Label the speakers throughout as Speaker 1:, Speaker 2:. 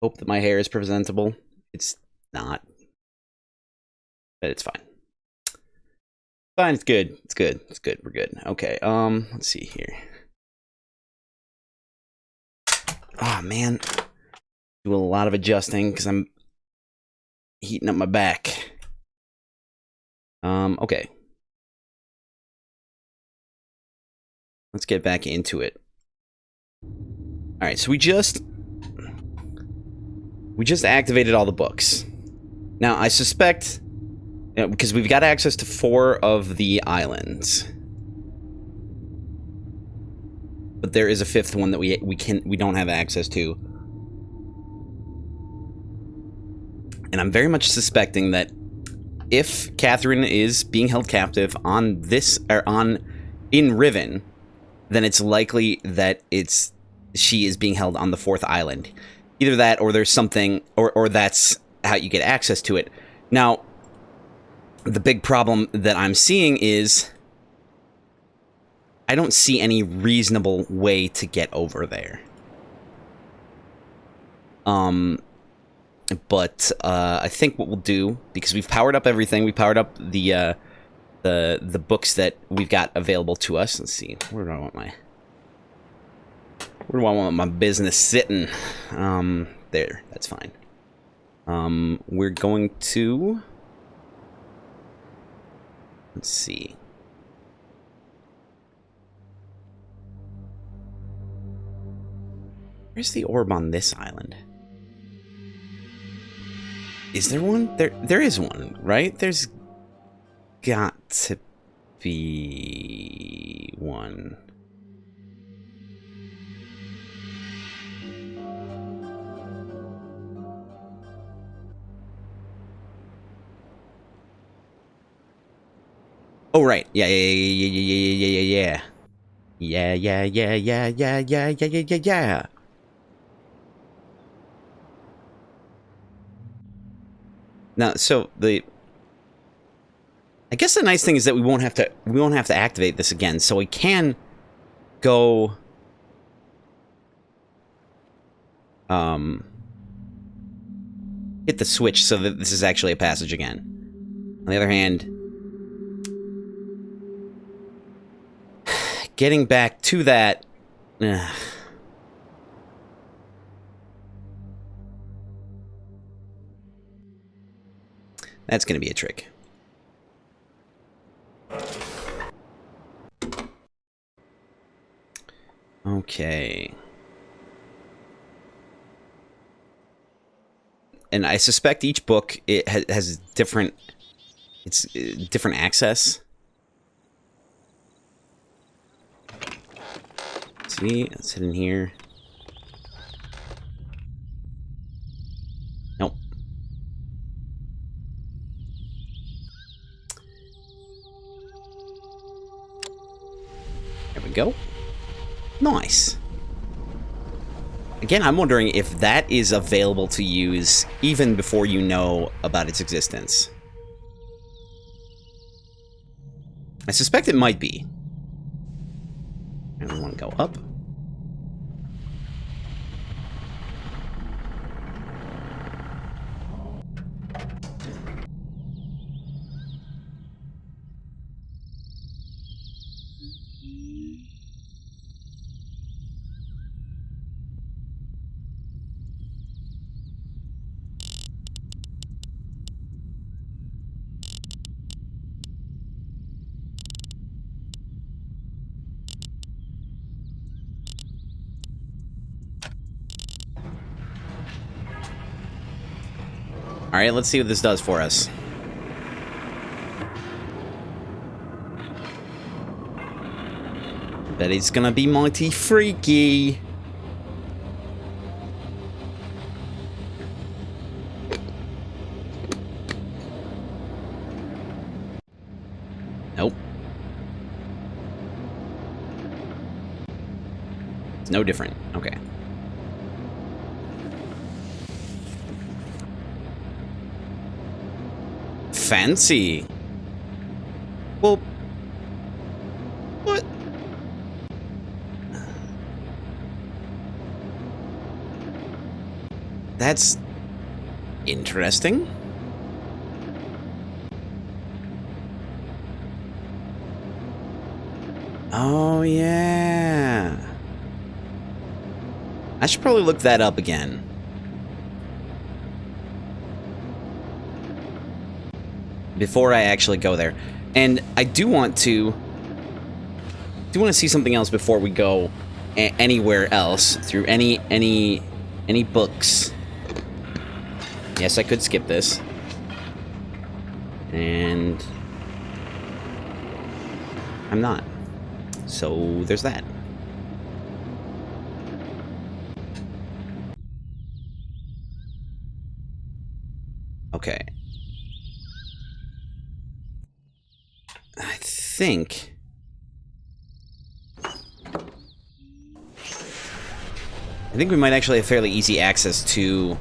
Speaker 1: Hope that my hair is presentable. It's not. But it's fine. Fine, it's good. It's good. It's good. We're good. Okay, let's see here. Oh, man. Do a lot of adjusting because I'm heating up my back. Okay. Let's get back into it. Alright, so we just activated all the books. Now, I suspect, because we've got access to 4 of the islands. But there is a 5th one that we don't have access to. And I'm very much suspecting that if Catherine is being held captive on this, or in Riven, then it's likely that she is being held on the 4th island. Either that, or there's something, or that's how you get access to it. Now, the big problem that I'm seeing is I don't see any reasonable way to get over there. But I think what we'll do, because we've powered up everything, we powered up the books that we've got available to us. Let's see, where do I want my business sitting? There, that's fine. We're going to, let's see. Where's the orb on this island? Is there one? There is one, right? There's got to be one. Oh, right. Yeah. Now, so I guess the nice thing is that we won't have to activate this again, so we can go hit the switch so that this is actually a passage again. On the other hand, getting back to that, that's going to be a trick. Okay. And I suspect each book has different access. See, it's hidden here. Nope. There we go. Nice. Again, I'm wondering if that is available to use even before you know about its existence. I suspect it might be. And I want to go up. Alright, let's see what this does for us. Bet it's gonna be mighty freaky. Nope. It's no different. Okay. Fancy. Well, what? That's interesting. Oh, yeah. I should probably look that up again. Before I actually go there. And I do want to see something else before we go anywhere else through any books. Yes, I could skip this. And I'm not. So there's that. Okay. I think we might actually have fairly easy access to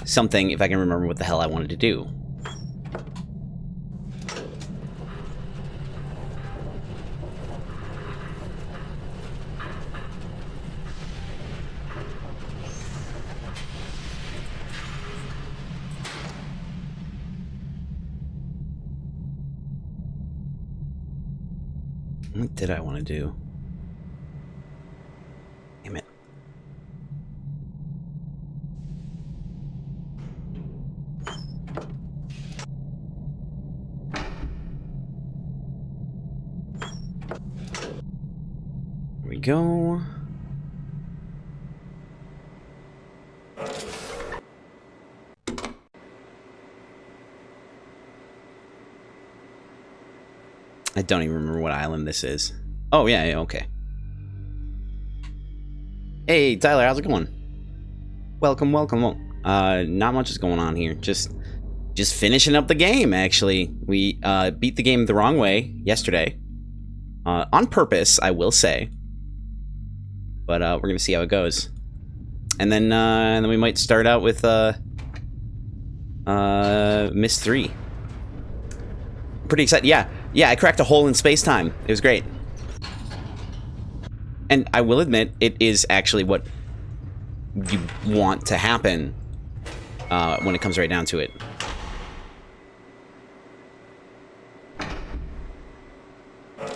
Speaker 1: something if I can remember what the hell I wanted to do. What did I want to do? Damn it. Here we go. I don't even remember what island this is. Oh, yeah, okay. Hey, Tyler, how's it going? Welcome, welcome. Not much is going on here. Just finishing up the game, actually. We beat the game the wrong way yesterday. On purpose, I will say. But we're going to see how it goes. And then we might start out with Myst 3. Pretty excited. Yeah, I cracked a hole in space-time. It was great. And I will admit, it is actually what you want to happen when it comes right down to it.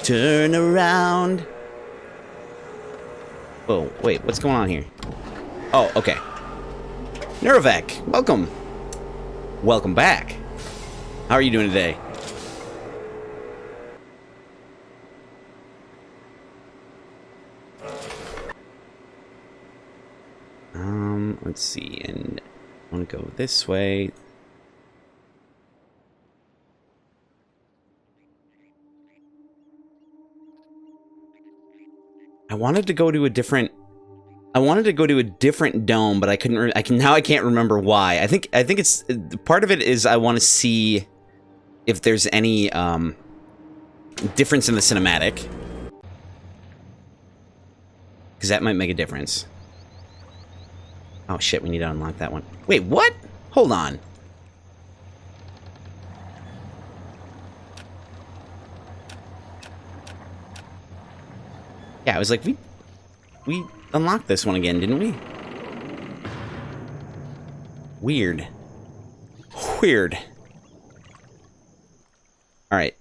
Speaker 1: Turn around. Oh, wait, what's going on here? Oh, okay. Neurovec, welcome. Welcome back. How are you doing today? Let's see, and I want to go this way. I wanted to go to a different dome, but I couldn't. Now I can't remember why. I think it's part of it is I want to see if there's any difference in the cinematic, because that might make a difference. Oh shit, we need to unlock that one. Wait, what? Hold on. Yeah, I was like, we unlocked this one again, didn't we? Weird. Weird. Alright.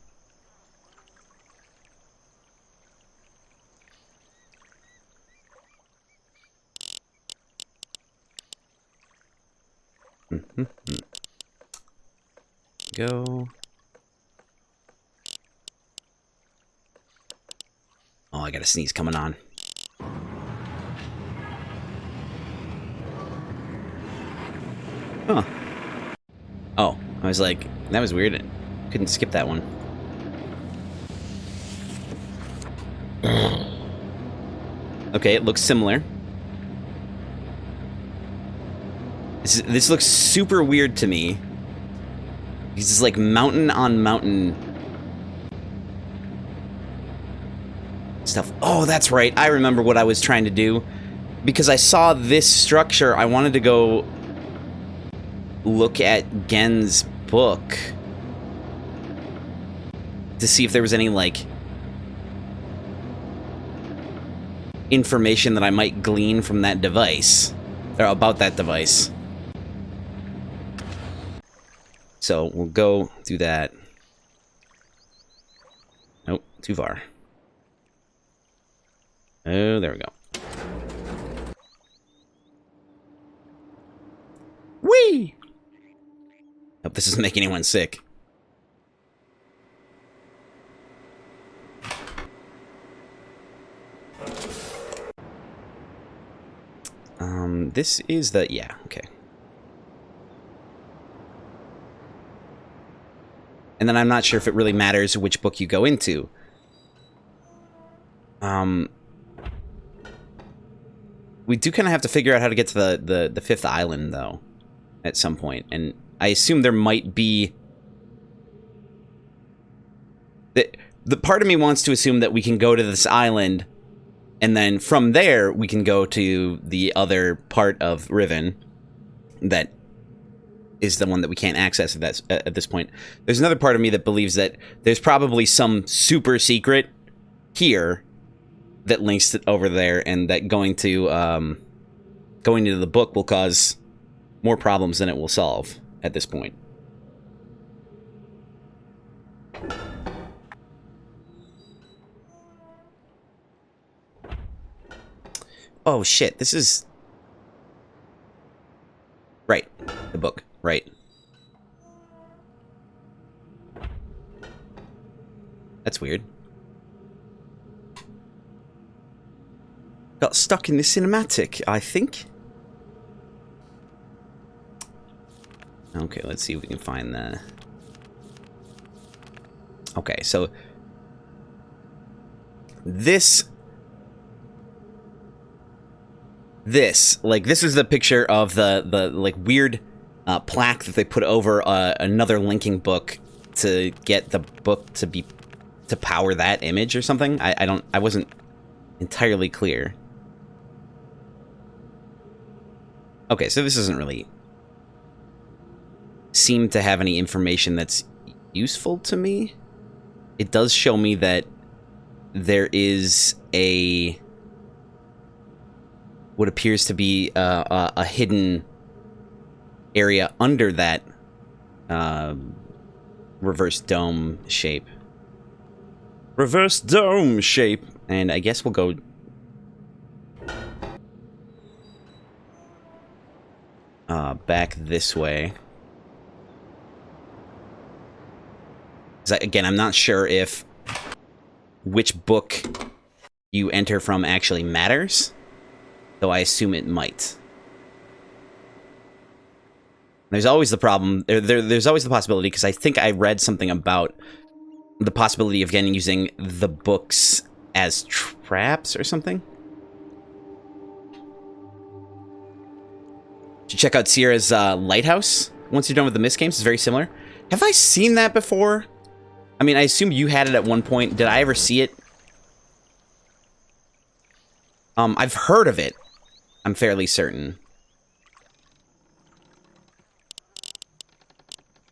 Speaker 1: Go. Oh, I got a sneeze coming on. Huh. Oh, I was like, that was weird. I couldn't skip that one. Okay, it looks similar. This looks super weird to me. Because it's like mountain on mountain stuff. Oh, that's right. I remember what I was trying to do. Because I saw this structure, I wanted to go look at Gehn's book to see if there was any, like, information that I might glean from that device, or about that device. So we'll go do that. Nope, too far. Oh, there we go. Whee! Hope this doesn't make anyone sick. This is the... yeah, okay. And then I'm not sure if it really matters which book you go into. We do kind of have to figure out how to get to the fifth island, though, at some point. And I assume there might be... The part of me wants to assume that we can go to this island, and then from there, we can go to the other part of Riven that is the one that we can't access at this point. There's another part of me that believes that there's probably some super secret here that links it over there, and that going into the book will cause more problems than it will solve at this point. Oh shit, this is... right, the book, right. That's weird. Got stuck in the cinematic, I think. Okay, let's see if we can find the... okay, so... This, like, this is the picture of the like, weird plaque that they put over another linking book to get the book to power that image or something. I wasn't entirely clear. Okay, so this doesn't really seem to have any information that's useful to me. It does show me that there is what appears to be a hidden area under that reverse dome shape. Reverse dome shape! And I guess we'll go... back this way. Again, I'm not sure if which book you enter from actually matters, though I assume it might. There's always the problem, there's always the possibility, because I think I read something about the possibility of Gehn using the books as traps or something. You should check out Sierra's Lighthouse once you're done with the Myst games. It's very similar. Have I seen that before? I mean, I assume you had it at one point. Did I ever see it? I've heard of it. I'm fairly certain.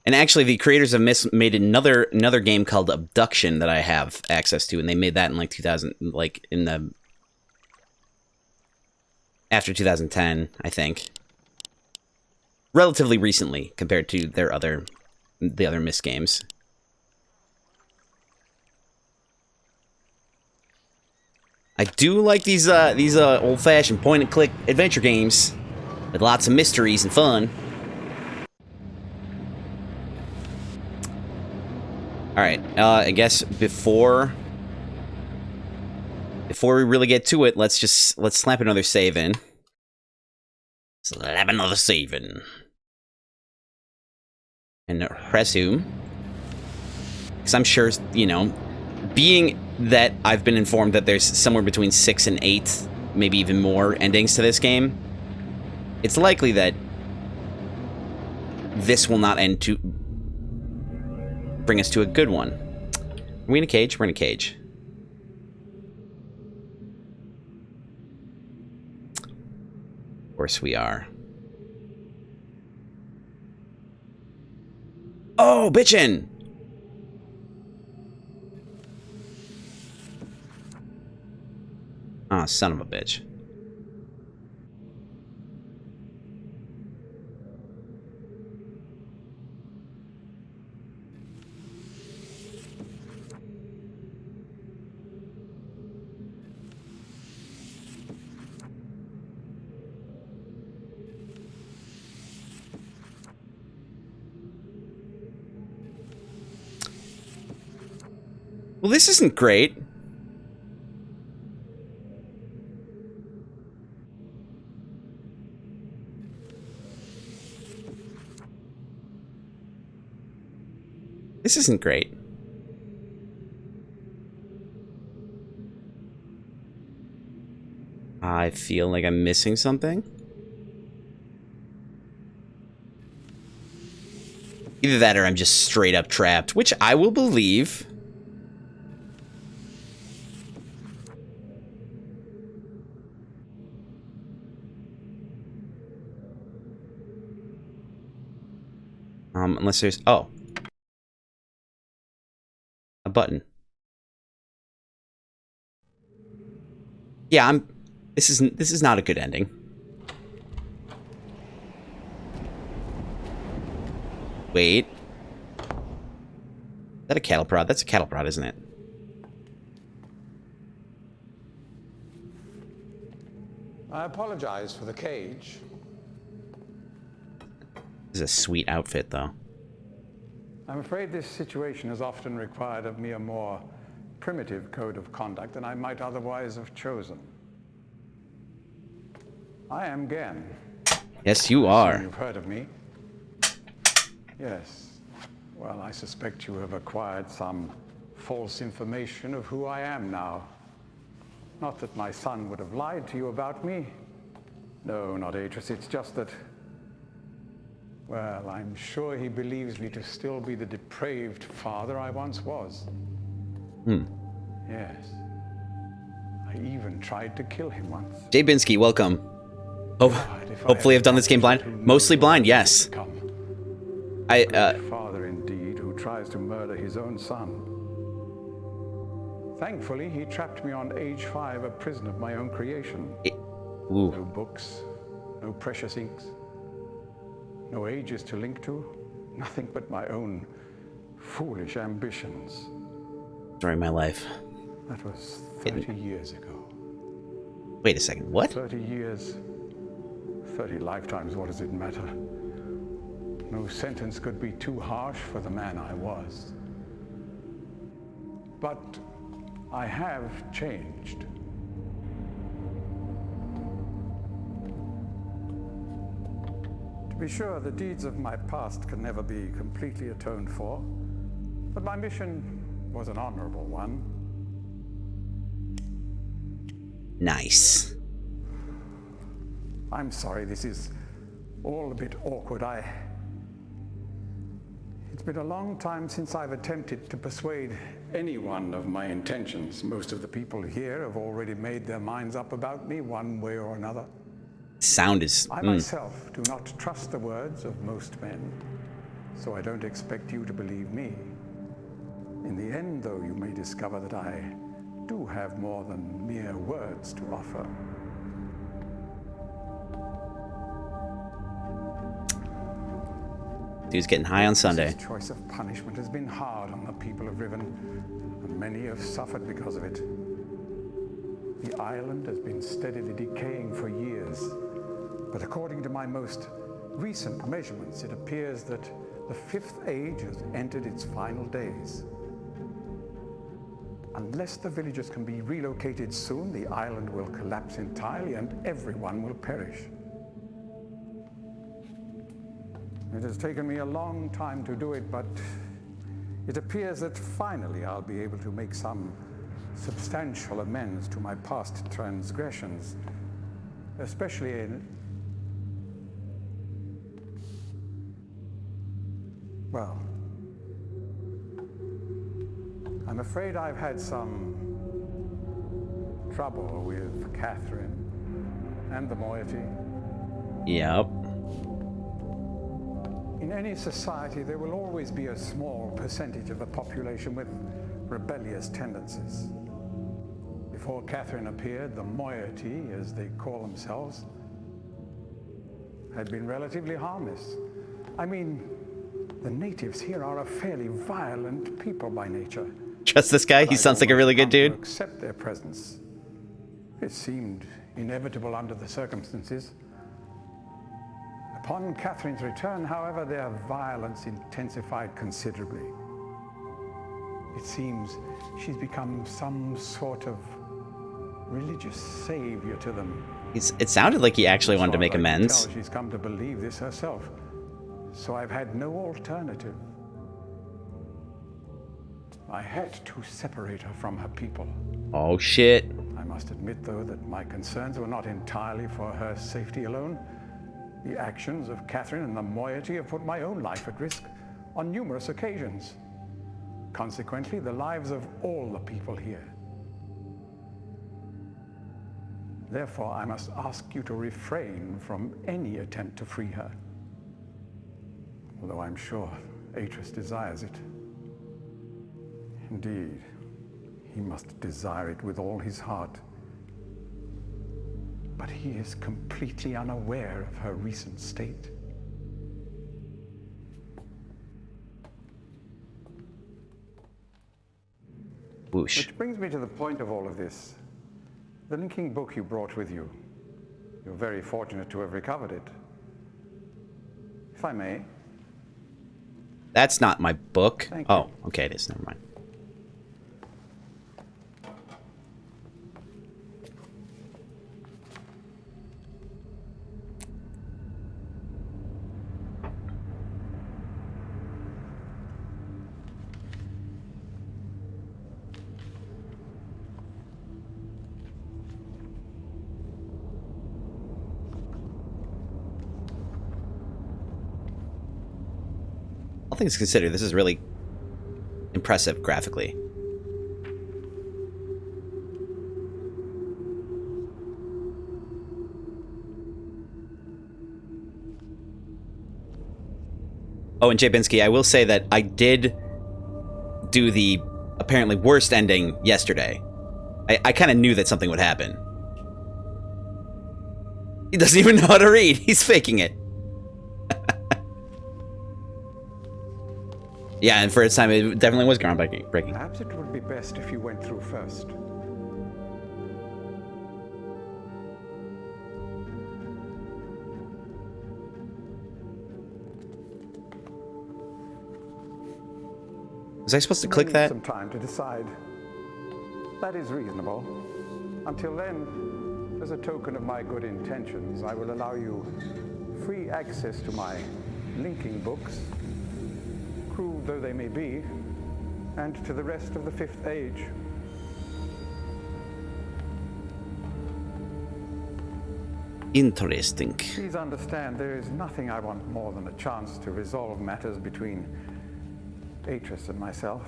Speaker 1: And actually, the creators of Myst made another game called Abduction that I have access to, and they made that in like 2000, like in the after 2010, I think. Relatively recently compared to the other Myst games. I do like these old-fashioned point-and-click adventure games with lots of mysteries and fun. All right, I guess before we really get to it, let's slap another save in. Slap another save in. And resume. Because I'm sure, you know, being that I've been informed that there's somewhere between 6 and 8, maybe even more endings to this game, it's likely that this will not end to bring us to a good one. Are we in a cage? We're in a cage. Of course we are. Oh, bitchin'! Ah, son of a bitch. Well, this isn't great. This isn't great. I feel like I'm missing something. Either that or I'm just straight up trapped, which I will believe. Unless there's... Oh. A button. Yeah, This is not a good ending. Wait. Is that a cattle prod? That's a cattle prod, isn't it?
Speaker 2: I apologize for the cage.
Speaker 1: This is a sweet outfit, though.
Speaker 2: I'm afraid this situation has often required of me a more primitive code of conduct than I might otherwise have chosen. I am Gehn.
Speaker 1: Yes, you are.
Speaker 2: You've heard of me. Yes. Well, I suspect you have acquired some false information of who I am now. Not that my son would have lied to you about me. No, not Atrus. It's just that, well, I'm sure he believes me to still be the depraved father I once was. Yes. I even tried to kill him once.
Speaker 1: Jay Binsky, welcome. Oh, hopefully I've done this game blind. Mostly blind, yes.
Speaker 2: Father indeed, who tries to murder his own son. Thankfully, he trapped me on age 5, a prison of my own creation.
Speaker 1: Ooh.
Speaker 2: No books, no precious inks, no ages to link to, nothing but my own foolish ambitions.
Speaker 1: Story of my life.
Speaker 2: That was 30 years ago.
Speaker 1: Wait a second, what?
Speaker 2: 30 years, 30 lifetimes, what does it matter? No sentence could be too harsh for the man I was. But I have changed. To be sure, the deeds of my past can never be completely atoned for, but my mission was an honorable one.
Speaker 1: Nice.
Speaker 2: I'm sorry, this is all a bit awkward. It's been a long time since I've attempted to persuade anyone of my intentions. Most of the people here have already made their minds up about me one way or another.
Speaker 1: Sound is...
Speaker 2: I myself do not trust the words of most men, so I don't expect you to believe me. In the end, though, you may discover that I do have more than mere words to offer.
Speaker 1: Dude's getting high on Sunday.
Speaker 2: This choice of punishment has been hard on the people of Riven, and many have suffered because of it. The island has been steadily decaying for years, but according to my most recent measurements, it appears that the 5th age has entered its final days. Unless the villagers can be relocated soon, the island will collapse entirely and everyone will perish. It has taken me a long time to do it, but it appears that finally I'll be able to make some substantial amends to my past transgressions, especially in... Well, I'm afraid I've had some trouble with Catherine and the moiety.
Speaker 1: Yep.
Speaker 2: In any society, there will always be a small percentage of the population with rebellious tendencies. If before Catherine appeared, the moiety, as they call themselves, had been relatively harmless. I mean, the natives here are a fairly violent people by nature.
Speaker 1: Trust this guy? He sounds like a really good dude.
Speaker 2: To accept their presence. It seemed inevitable under the circumstances. Upon Catherine's return, however, their violence intensified considerably. It seems she's become some sort of religious savior to them.
Speaker 1: It sounded like he actually wanted to make amends.
Speaker 2: She's come to believe this herself, so I've had no alternative. I had to separate her from her people.
Speaker 1: Oh, shit.
Speaker 2: I must admit, though, that my concerns were not entirely for her safety alone. The actions of Catherine and the moiety have put my own life at risk on numerous occasions. Consequently, the lives of all the people here. Therefore, I must ask you to refrain from any attempt to free her. Although I'm sure Atrus desires it. Indeed, he must desire it with all his heart. But he is completely unaware of her recent state.
Speaker 1: Whoosh.
Speaker 2: Which brings me to the point of all of this. The linking book you brought with you. You're very fortunate to have recovered it. If I may.
Speaker 1: That's not my book.
Speaker 2: Thank you.
Speaker 1: Oh, okay, it is. Never mind. All things considered, this is really impressive graphically. Oh, and Jabinski, I will say that I did do the apparently worst ending yesterday. I kind of knew that something would happen. He doesn't even know how to read. He's faking it. Yeah, and for its time, it definitely was groundbreaking.
Speaker 2: Perhaps it would be best if you went through first.
Speaker 1: Was I supposed to
Speaker 2: You may
Speaker 1: click
Speaker 2: need
Speaker 1: that?
Speaker 2: some time to decide. That is reasonable. Until then, as a token of my good intentions, I will allow you free access to my linking books, crude though they may be, and to the rest of the Fifth Age.
Speaker 1: Interesting.
Speaker 2: Please understand, there is nothing I want more than a chance to resolve matters between Atrus and myself,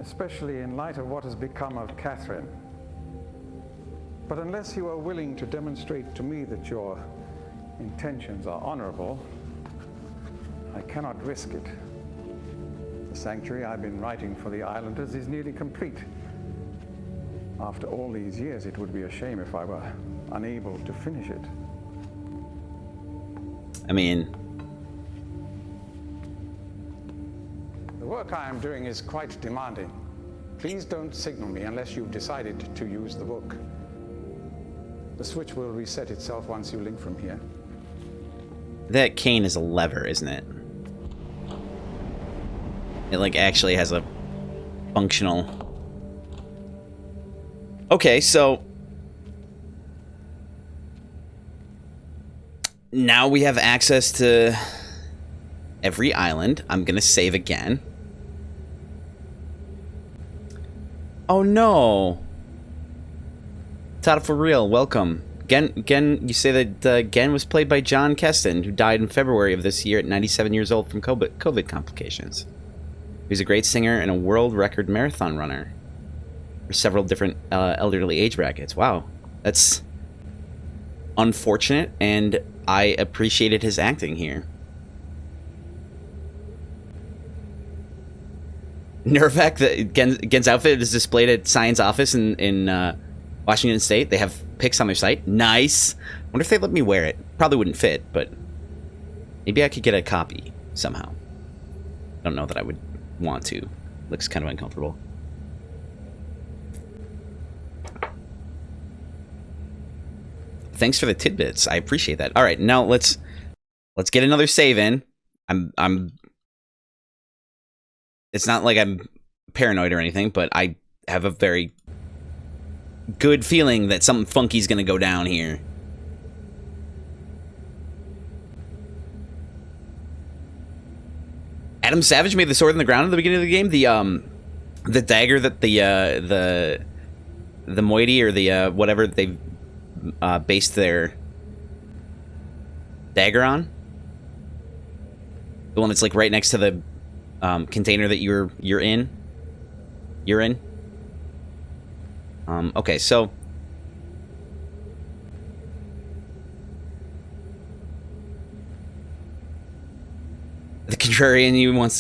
Speaker 2: especially in light of what has become of Catherine. But unless you are willing to demonstrate to me that your intentions are honorable, I cannot risk it. The sanctuary I've been writing for the Islanders is nearly complete. After all these years, it would be a shame if I were unable to finish it.
Speaker 1: I mean,
Speaker 2: the work I am doing is quite demanding. Please don't signal me unless you've decided to use the book. The switch will reset itself once you link from here.
Speaker 1: that cane is a lever, isn't it? It, like, actually has a functional... Okay, so... now we have access to every island. I'm gonna save again. Oh no! Tata for real, welcome. Gehn, you say that Gehn was played by John Keston, who died in February of this year at 97 years old from COVID complications. He was a great singer and a world record marathon runner for several different elderly age brackets. Wow, that's unfortunate, and I appreciated his acting here. Nervac, Ghen's outfit is displayed at Cyan's office in Washington State. They have pics on their site. Nice. Wonder if they let me wear it. Probably wouldn't fit, but maybe I could get a copy somehow. Don't know that I would want to. Looks kind of uncomfortable. Thanks for the tidbits. I appreciate that. All right, now let's get another save in. It's not like I'm paranoid or anything, but I have a very good feeling that something funky's gonna go down here. Adam Savage made the sword in the ground at the beginning of the game. The dagger that the moiety or the whatever they based their dagger on. The one that's like right next to the container that you're in. You're in. Okay, so the contrarian you wants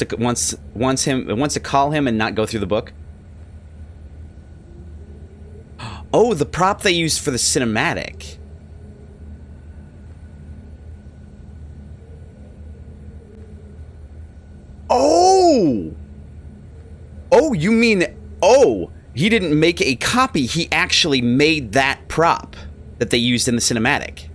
Speaker 1: to call him and not go through the book. Oh, the prop they used for the cinematic. Oh! Oh, you mean... Oh! He didn't make a copy. He actually made that prop that they used in the cinematic.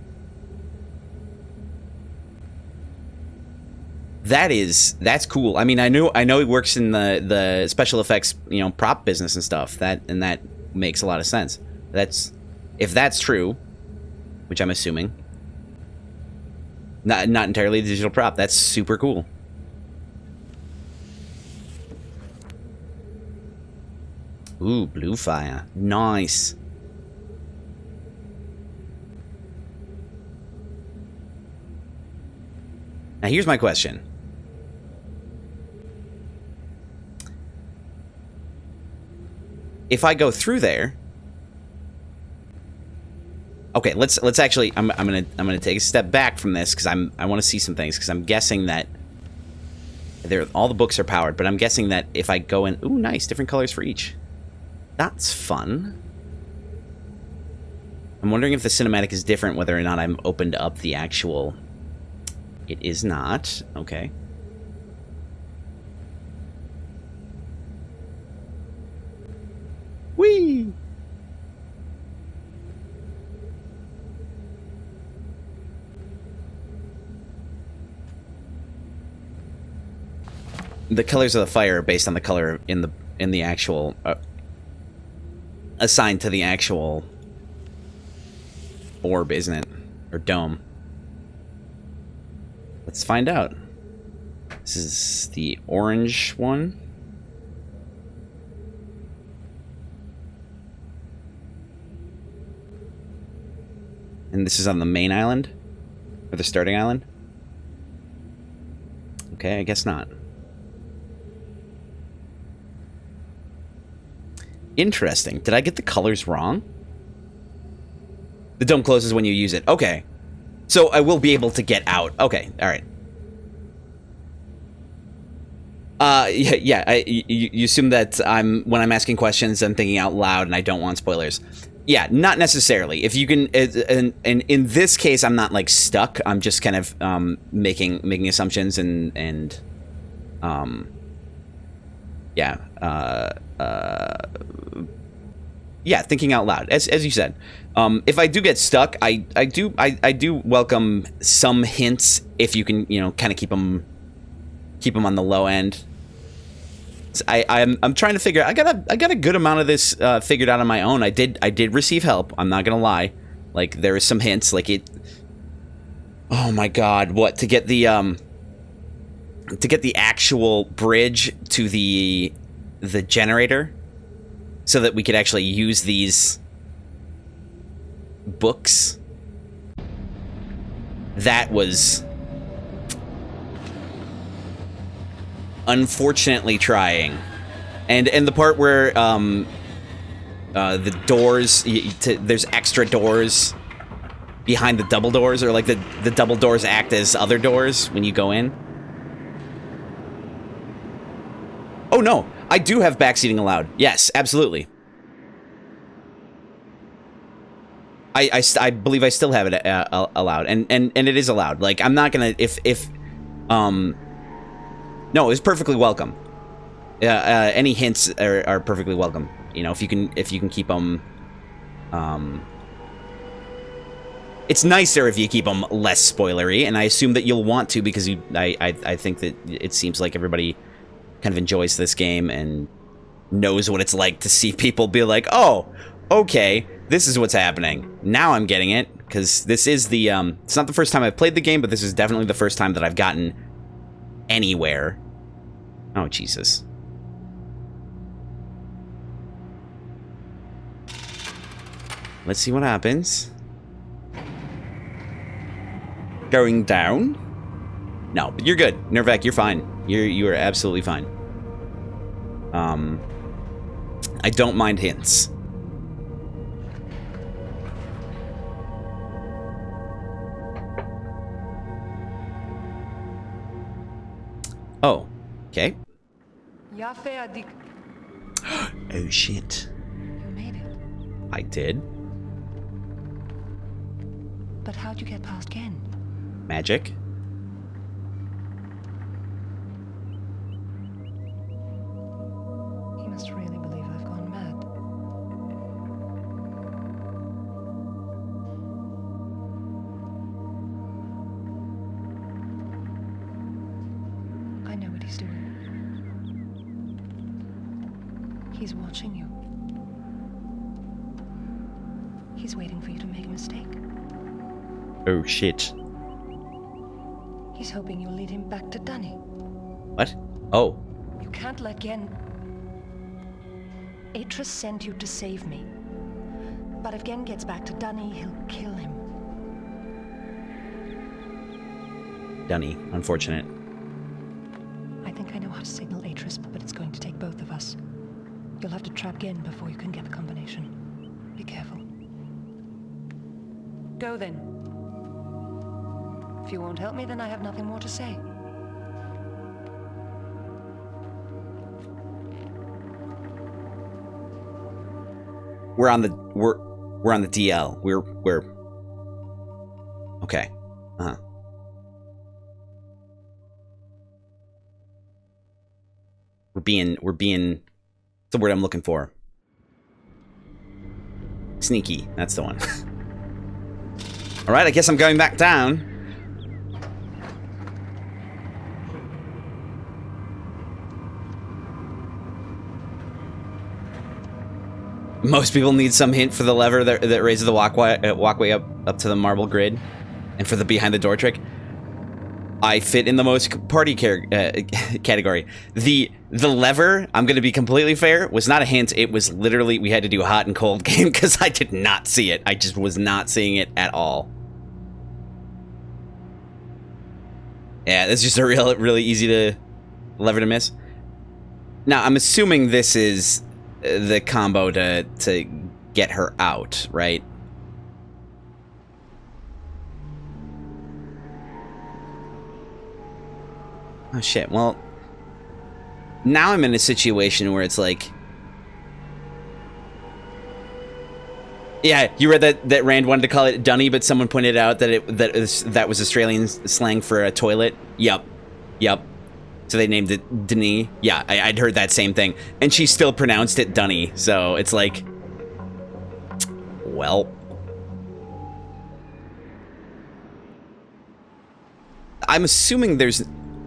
Speaker 1: That's cool. I mean, I know he works in the special effects, you know, prop business and stuff. That makes a lot of sense. If that's true, which I'm assuming. Not entirely a digital prop. That's super cool. Ooh, blue fire. Nice. Now here's my question. If I go through there, okay, let's actually I'm gonna take a step back from this because I want to see some things because I'm guessing that all the books are powered, but I'm guessing that if I go in, ooh, nice, different colors for each. That's fun. I'm wondering if the cinematic is different, whether or not I'm opened up the actual. It is not. Okay. Whee! The colors of the fire are based on the color in the actual assigned to the actual orb, isn't it? Or dome. Let's find out. This is the orange one. And this is on the main island? Or the starting island? Okay, I guess not. Interesting. Did I get the colors wrong? The dome closes when you use it. Okay. So I will be able to get out. Okay, alright. You assume that when I'm asking questions, I'm thinking out loud and I don't want spoilers. Yeah, not necessarily. If you can, and in this case, I'm not like stuck. I'm just kind of making assumptions and thinking out loud, as you said. If I do get stuck, I do welcome some hints if you can, you know, kind of keep them on the low end. I'm trying to figure. I got a good amount of this figured out on my own. I did receive help. I'm not gonna lie. Like there is some hints. Like it. Oh my God! What to get the actual bridge to the generator, so that we could actually use these books. That was unfortunately trying, and the part where the doors, there's extra doors behind the double doors, or like the double doors act as other doors when you go in. Oh no, I do have backseating allowed. Yes, absolutely. I believe I still have it allowed, and it is allowed. Like, I'm not gonna no, it's perfectly welcome. Any hints are perfectly welcome. You know, if you can keep them. It's nicer if you keep them less spoilery, and I assume that you'll want to, because I think that it seems like everybody kind of enjoys this game and knows what it's like to see people be like, oh, okay, this is what's happening. Now I'm getting it, because this is the, it's not the first time I've played the game, but this is definitely the first time that I've gotten anywhere. Oh, Jesus. Let's see what happens. Going down? No, but you're good. Nervek, you're fine. You are absolutely fine. I don't mind hints. Oh, okay. Oh, shit.
Speaker 3: You made it.
Speaker 1: I did.
Speaker 3: But how'd you get past Gehn?
Speaker 1: Magic.
Speaker 3: He must really believe I've gone mad. I know what he's doing. He's watching you. He's waiting for you to make a mistake.
Speaker 1: Oh, shit.
Speaker 3: He's hoping you'll lead him back to Dunny.
Speaker 1: What? Oh.
Speaker 3: You can't let Gehn... Atrus sent you to save me. But if Gehn gets back to Dunny, he'll kill him.
Speaker 1: Dunny. Unfortunate.
Speaker 3: I think I know how to signal Atrus, but it's going to take both of us. You'll have to trap Gehn before you can get the combination. Be careful. Go then. If you won't help me, then I have nothing more to say.
Speaker 1: We're on the DL. We're okay. Uh-huh. We're being what's the word I'm looking for? Sneaky. That's the one. All right, I guess I'm going back down. Most people need some hint for the lever that raises the walkway up to the marble grid, and for the behind the door trick. I fit in the most party category. The lever, I'm going to be completely fair, was not a hint. It was literally, we had to do a hot and cold game because I did not see it. I just was not seeing it at all. Yeah, it's just a really easy lever to miss. Now, I'm assuming this is the combo to get her out, right? Oh shit, well, now I'm in a situation where it's like, yeah, you read that Rand wanted to call it Dunny, but someone pointed out that that was Australian slang for a toilet. Yep. So they named it Dunny. Yeah, I'd heard that same thing, and she still pronounced it Dunny. So it's like, well, I'm assuming there's,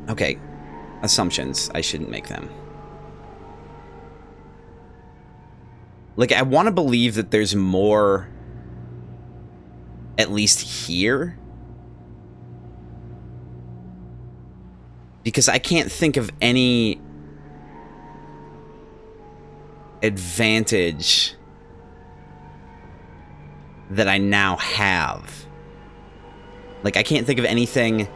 Speaker 1: okay, assumptions. I shouldn't make them. Like, I want to believe that there's more, at least here. Because I can't think of any advantage that I now have. Like, I can't think of anything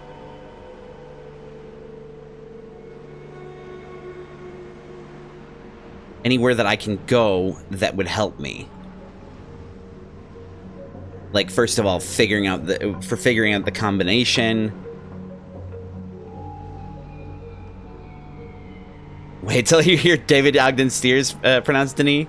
Speaker 1: anywhere that I can go that would help me. Like, first of all, figuring out the combination. Wait till you hear David Ogden Steers pronounce Denis.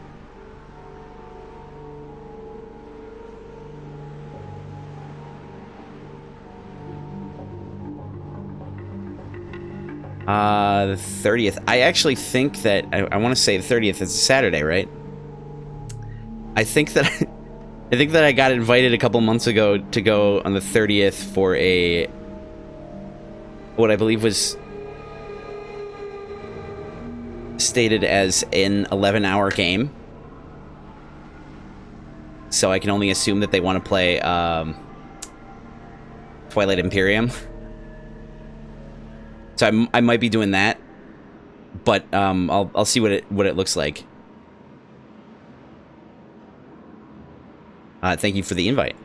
Speaker 1: The 30th. I actually think that I want to say the 30th is Saturday, right? I think that I think that I got invited a couple months ago to go on the 30th for a what I believe was stated as an 11-hour game. So I can only assume that they want to play Twilight Imperium. So I might be doing that, but I'll see what it looks like. Thank you for the invite,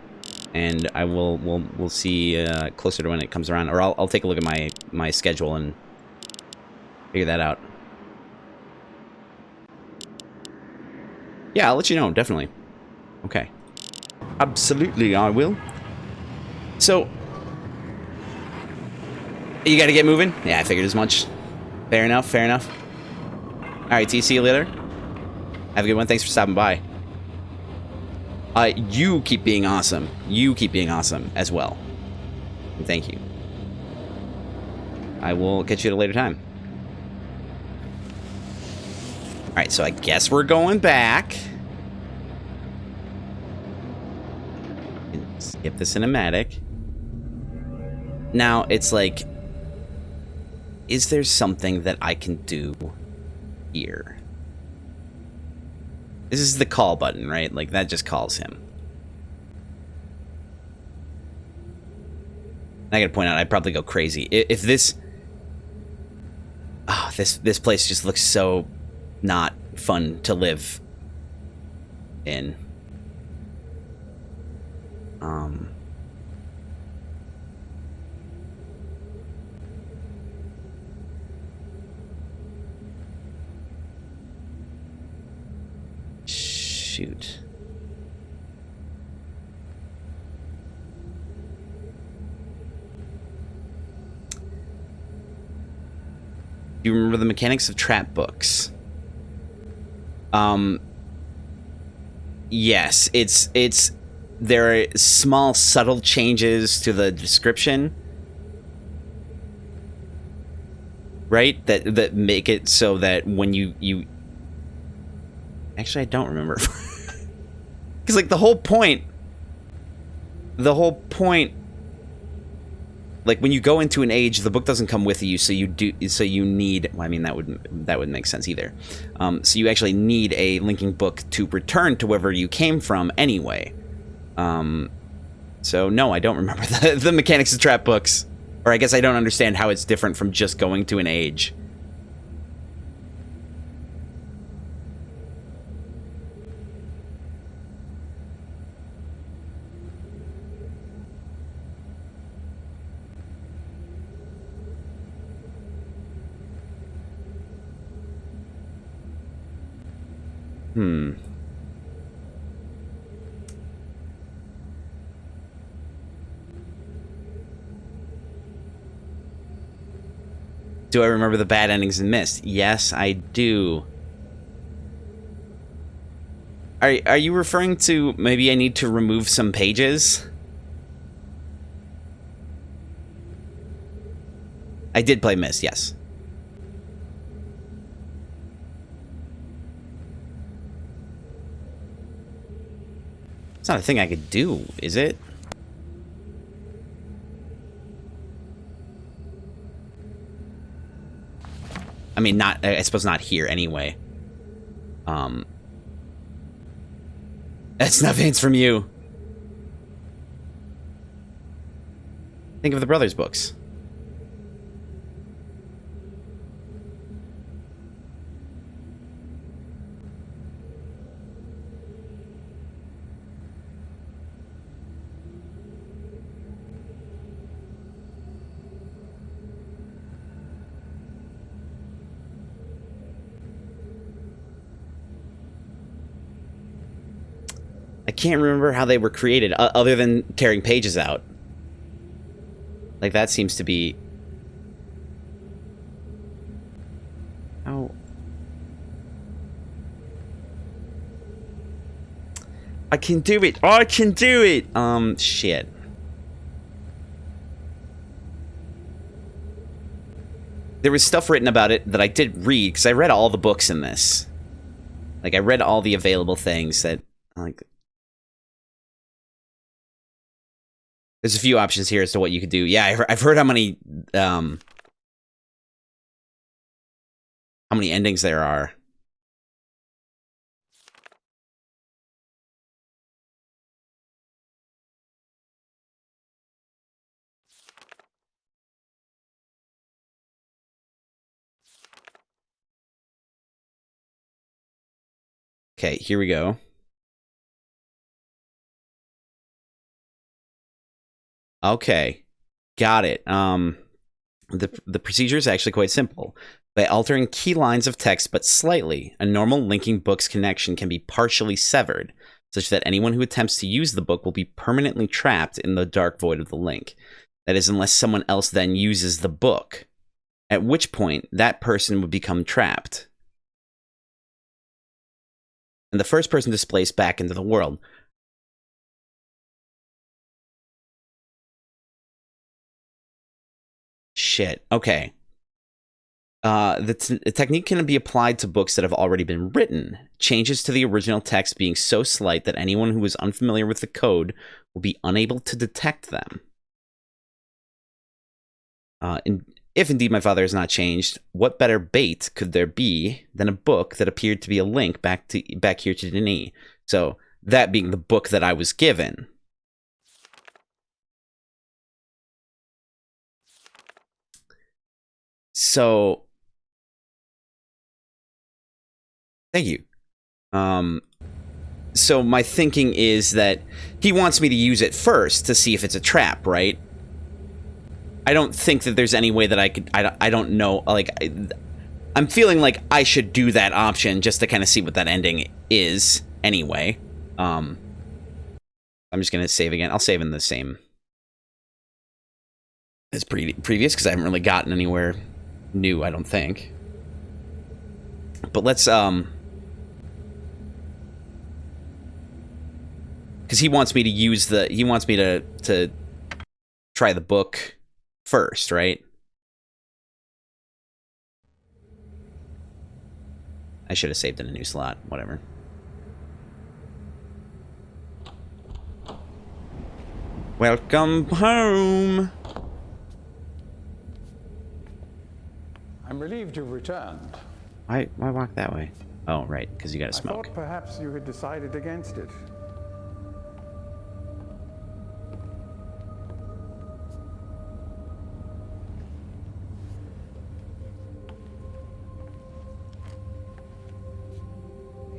Speaker 1: and we'll see closer to when it comes around, or I'll take a look at my schedule and figure that out. Yeah, I'll let you know, definitely. Okay. Absolutely, I will. So, you gotta get moving? Yeah, I figured as much. Fair enough, fair enough. Alright, T, see you later. Have a good one, thanks for stopping by. You keep being awesome. You keep being awesome as well. And thank you. I will catch you at a later time. Alright, so I guess we're going back. Skip the cinematic. Now, it's like, is there something that I can do here? This is the call button, right? Like, that just calls him. I gotta point out, I'd probably go crazy. If this... Oh, this place just looks so not fun to live in. Shoot. Do you remember the mechanics of trap books? Yes, it's there are small subtle changes to the description, right? That make it so that when you actually, I don't remember. Because, like, the whole point, like, when you go into an age, the book doesn't come with you, so you need, well, I mean, that wouldn't make sense either. So you actually need a linking book to return to wherever you came from anyway. So no, I don't remember the mechanics of trap books. Or I guess I don't understand how it's different from just going to an age. Do I remember the bad endings in Myst? Yes, I do. Are you referring to maybe I need to remove some pages? I did play Myst, yes. It's not a thing I could do, is it? I mean, not, I suppose not here anyway. That's nothing's from you. Think of the Brothers books. I can't remember how they were created, other than tearing pages out. Like, that seems to be... Oh. I can do it! I can do it! Shit. there was stuff written about it that I did read, because I read all the books in this. Like, I read all the available things that, like... There's a few options here as to what you could do. Yeah, I've heard how many endings there are. Okay, here we go. Okay, got it. The procedure is actually quite simple. By altering key lines of text but slightly, a normal linking book's connection can be partially severed, such that anyone who attempts to use the book will be permanently trapped in the dark void of the link. That is, unless someone else then uses the book, at which point that person would become trapped. And the first person displaced back into the world. Shit. Okay. The technique can be applied to books that have already been written. Changes to the original text being so slight that anyone who is unfamiliar with the code will be unable to detect them. If indeed my father has not changed, what better bait could there be than a book that appeared to be a link back here to Denis? So that being the book that I was given. So, thank you. So my thinking is that he wants me to use it first to see if it's a trap, right? I don't think that there's any way that I could... I don't know. Like, I'm feeling like I should do that option just to kind of see what that ending is anyway. I'm just going to save again. I'll save in the same as previous because I haven't really gotten anywhere new, I don't think. But let's... because he wants me to use the... He wants me to try the book first, right? I should have saved in a new slot. Whatever. Welcome home!
Speaker 2: I'm relieved you've returned.
Speaker 1: Why walk that way? Oh, right, because you gotta
Speaker 2: I
Speaker 1: smoke.
Speaker 2: thought perhaps you had decided against it.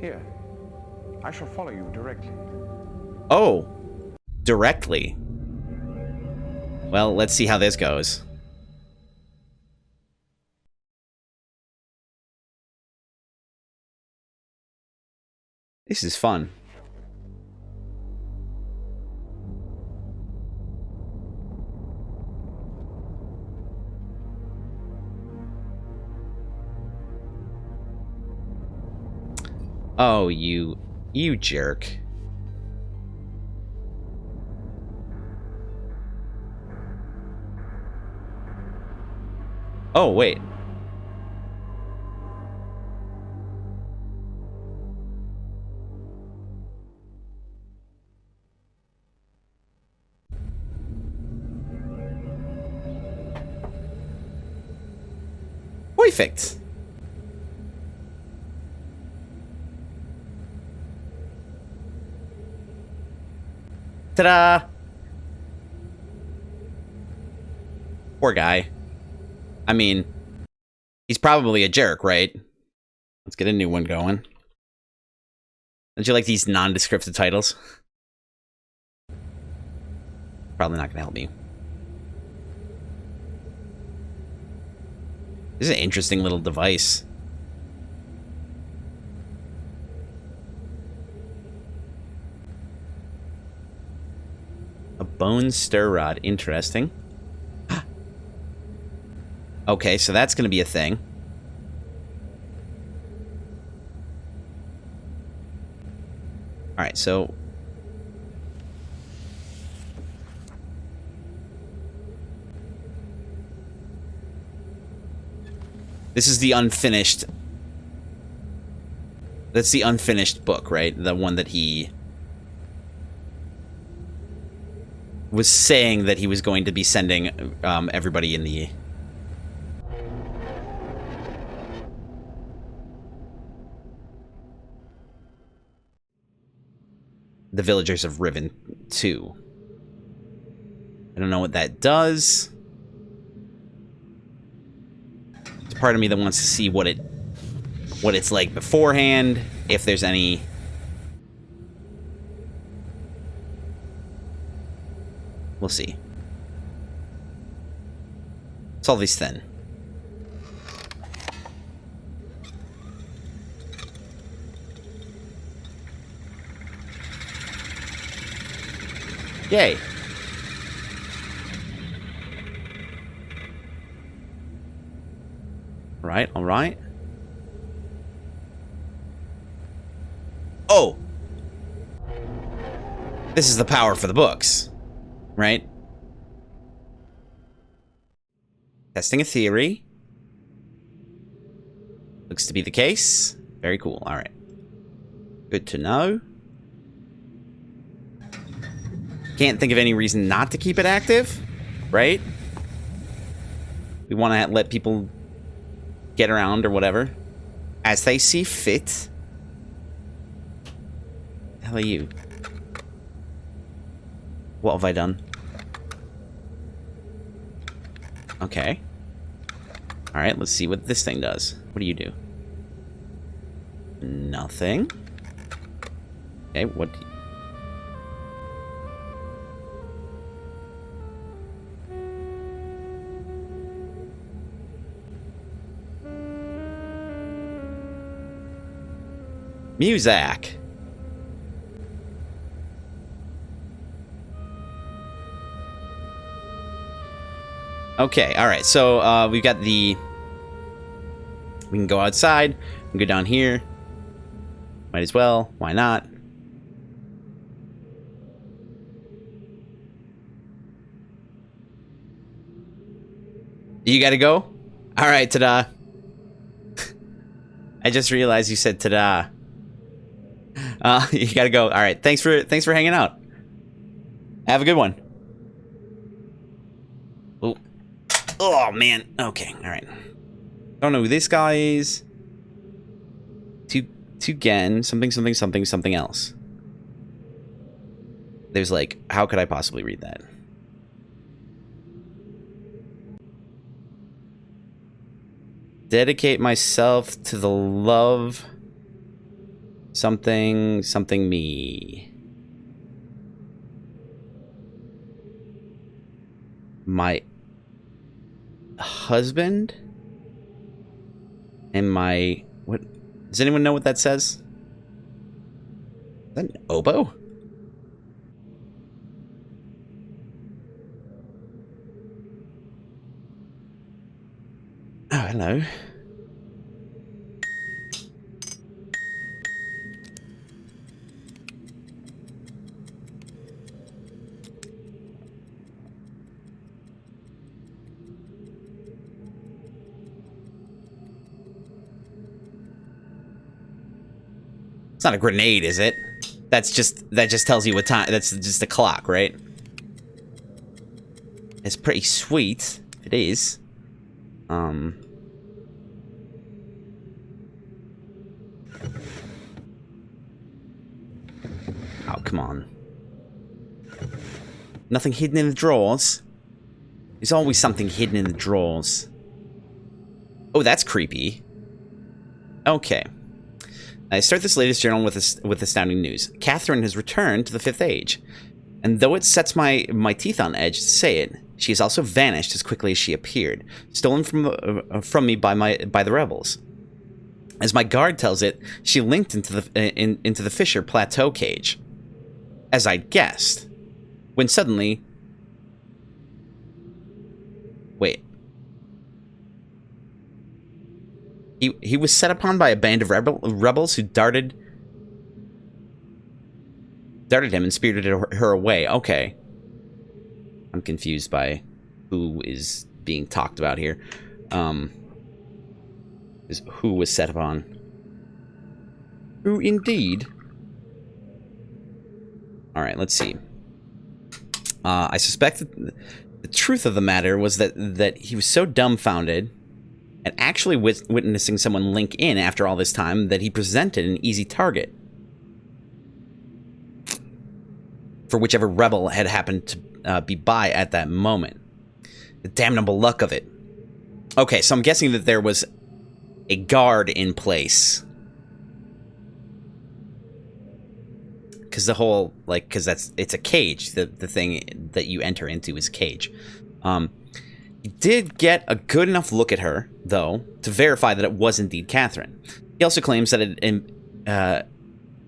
Speaker 2: Here, I shall follow you directly.
Speaker 1: Oh, directly. Well, let's see how this goes. This is fun. Oh, you jerk. Oh, wait. Perfect. Ta-da! Poor guy. I mean, he's probably a jerk, right? Let's get a new one going. Don't you like these nondescriptive titles? Probably not gonna help me. This is an interesting little device. A bone stir rod. Interesting. Okay, so that's going to be a thing. Alright, so... This is the unfinished... That's the unfinished book, right? The one that he... was saying that he was going to be sending everybody in the... the villagers of Riven to. I don't know what that does. There's part of me that wants to see what it's like beforehand, if there's any... We'll see. Solve these then. Yay. Right, alright. Oh! This is the power for the books. Right? Testing a theory. Looks to be the case. Very cool. Alright. Good to know. Can't think of any reason not to keep it active. Right? We want to let people get around or whatever as they see fit. The hell are you? What have I done? Okay. Alright, let's see what this thing does. What do you do? Nothing. Okay, what... Muzak. Okay, alright, so we've got the... We can go outside, we can go down here. Might as well, why not? You gotta go? Alright, ta-da. I just realized you said ta-da. You gotta go. Alright, thanks for hanging out. Have a good one. Oh. Oh, man. Okay, alright. Don't know who this guy is. To Gehn, something else. There's like, how could I possibly read that? Dedicate myself to the love... Something me. My husband? And my... What? Does anyone know what that says? Is that an oboe? Oh, hello. It's not a grenade, is it? That just tells you what time. That's just a clock, right? It's pretty sweet. It is. Oh, come on. Nothing hidden in the drawers? There's always something hidden in the drawers. Oh, that's creepy. Okay. I start this latest journal with astounding news. Catherine has returned to the Fifth Age. And though it sets my teeth on edge to say it, she has also vanished as quickly as she appeared, stolen from me by the rebels. As my guard tells it, she linked into the Fisher Plateau cage. As I'd guessed. When suddenly... Wait. He was set upon by a band of rebels who darted him and spirited her away. Okay. I'm confused by who is being talked about here. is who was set upon. Who indeed? Alright, let's see. I suspect that the truth of the matter was that he was so dumbfounded at actually witnessing someone link in after all this time that he presented an easy target for whichever rebel had happened to be by at that moment. The damnable luck of it. Okay, so I'm guessing that there was a guard in place. Because the whole, like, because it's a cage. The thing that you enter into is a cage. He did get a good enough look at her, though, to verify that it was indeed Catherine. He also claims that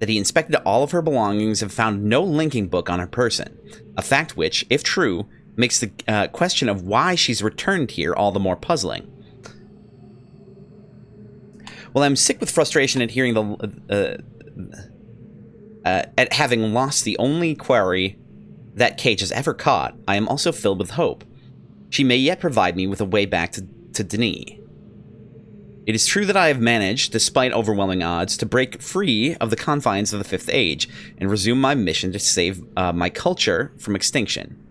Speaker 1: that he inspected all of her belongings and found no linking book on her person. A fact which, if true, makes the question of why she's returned here all the more puzzling. Well, I'm sick with frustration at hearing at having lost the only quarry that cage has ever caught. I am also filled with hope. She may yet provide me with a way back to Denis. It is true that I have managed, despite overwhelming odds, to break free of the confines of the Fifth Age and resume my mission to save my culture from extinction.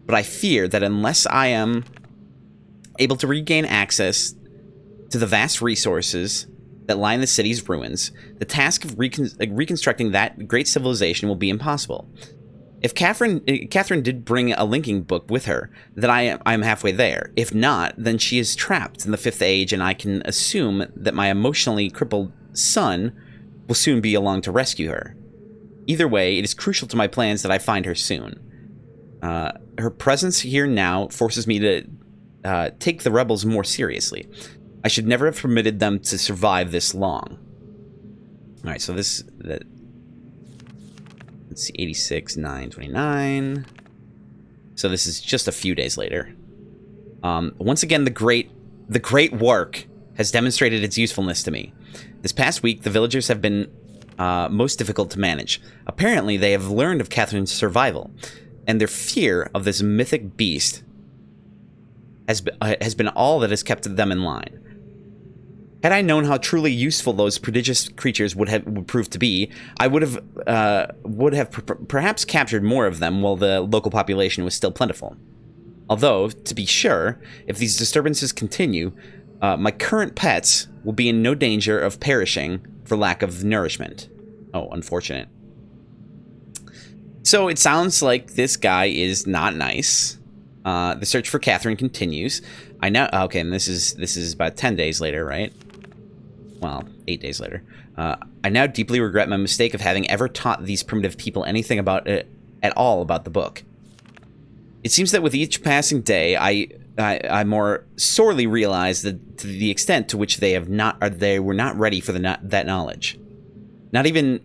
Speaker 1: But I fear that unless I am able to regain access to the vast resources that lie in the city's ruins, the task of reconstructing that great civilization will be impossible. If Catherine did bring a linking book with her, then I am halfway there. If not, then she is trapped in the Fifth Age, and I can assume that my emotionally crippled son will soon be along to rescue her. Either way, it is crucial to my plans that I find her soon. Her presence here now forces me to take the rebels more seriously. I should never have permitted them to survive this long. Alright, so let's see, 86, 9, 29. So this is just a few days later. Once again, the great work has demonstrated its usefulness to me. This past week, the villagers have been most difficult to manage. Apparently, they have learned of Catherine's survival, and their fear of this mythic beast has been all that has kept them in line. Had I known how truly useful those prodigious creatures would prove to be, I would have perhaps captured more of them while the local population was still plentiful. Although, to be sure, if these disturbances continue, my current pets will be in no danger of perishing for lack of nourishment. Oh, unfortunate. So it sounds like this guy is not nice. The search for Catherine continues. I now okay, and this is about 10 days later, right? Well, 8 days later. I now deeply regret my mistake of having ever taught these primitive people anything about it at all about the book. It seems that with each passing day, I more sorely realize that to the extent to which they were not ready for that knowledge, not even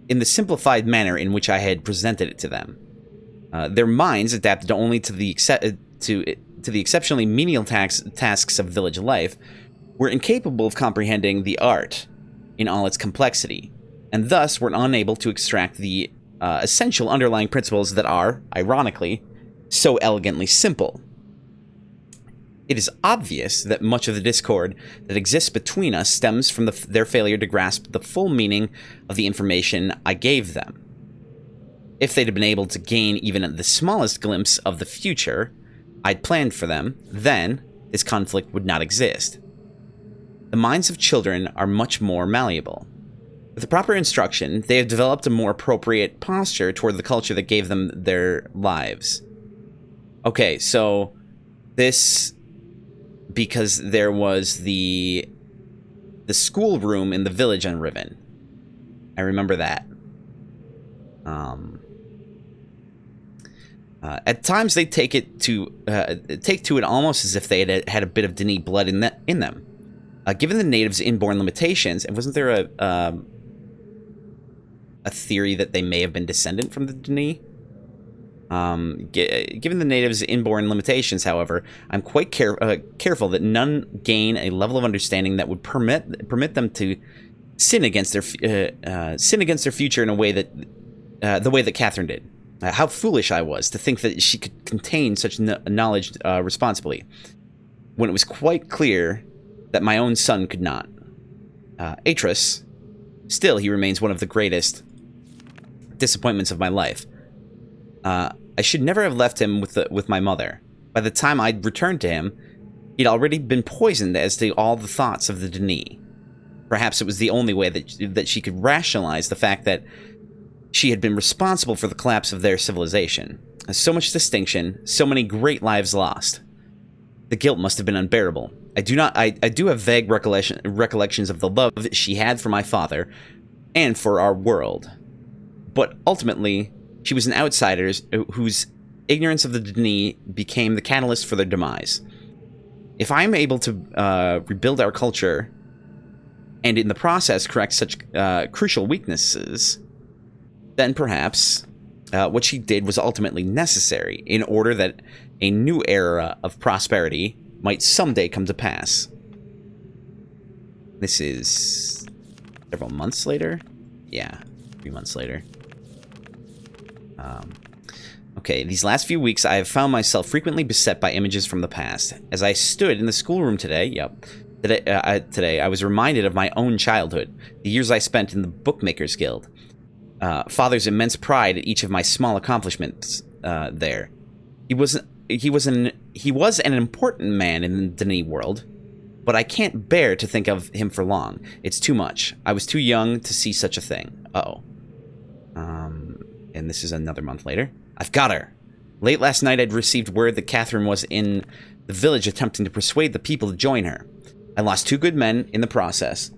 Speaker 1: in the simplified manner in which I had presented it to them. Their minds, adapted only to the exceptionally menial tasks of village life, were incapable of comprehending the art in all its complexity, and thus were unable to extract the essential underlying principles that are, ironically, so elegantly simple. It is obvious that much of the discord that exists between us stems from their failure to grasp the full meaning of the information I gave them. If they'd been able to gain even the smallest glimpse of the future I'd planned for them, then this conflict would not exist. The minds of children are much more malleable. With the proper instruction, they have developed a more appropriate posture toward the culture that gave them their lives. Okay, so this, because there was the schoolroom in the village on Riven. I remember that. At times, they take to it almost as if they had a bit of Denis blood in them. Given the natives' inborn limitations, and wasn't there a theory that they may have been descendant from the Denis? Given the natives' inborn limitations, however, I'm quite careful that none gain a level of understanding that would permit them to sin against their future in a way that the way that Catherine did. How foolish I was to think that she could contain such knowledge responsibly, when it was quite clear that my own son could not. Atrus, still, he remains one of the greatest disappointments of my life. I should never have left him with my mother. By the time I'd returned to him, he'd already been poisoned as to all the thoughts of the Denis. Perhaps it was the only way that she could rationalize the fact that she had been responsible for the collapse of their civilization. So much distinction, so many great lives lost. The guilt must have been unbearable. I do have vague recollections of the love she had for my father and for our world. But ultimately, she was an outsider whose ignorance of the Denis became the catalyst for their demise. If I am able to rebuild our culture and in the process correct such crucial weaknesses, then perhaps what she did was ultimately necessary in order that a new era of prosperity might someday come to pass. This is several months later? Yeah, 3 months later. Okay, these last few weeks I have found myself frequently beset by images from the past. As I stood in the schoolroom today, today I was reminded of my own childhood, the years I spent in the Bookmakers Guild. Father's immense pride at each of my small accomplishments there. He was an important man in the Denis world, but I can't bear to think of him for long. It's too much. I was too young to see such a thing. And this is another month later. I've got her. Late last night I'd received word that Catherine was in the village attempting to persuade the people to join her. I lost 2 good men in the process.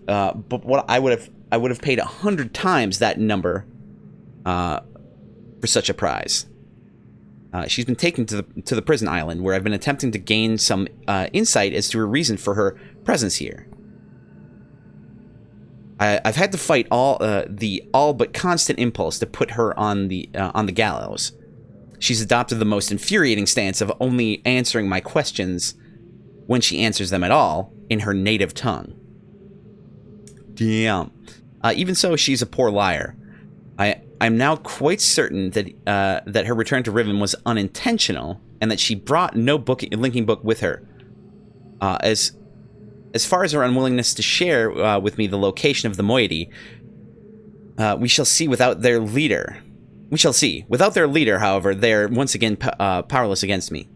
Speaker 1: But what I would have paid 100 times that number for such a prize. She's been taken to the prison island, where I've been attempting to gain some insight as to her reason for her presence here. I've had to fight the all but constant impulse to put her on the gallows. She's adopted the most infuriating stance of only answering my questions, when she answers them at all, in her native tongue. Damn. Even so, she's a poor liar. I'm now quite certain that her return to Riven was unintentional, and that she brought no linking book with her. As far as her unwillingness to share with me the location of the moiety, we shall see without their leader. We shall see. Without their leader, however, they're once again powerless against me.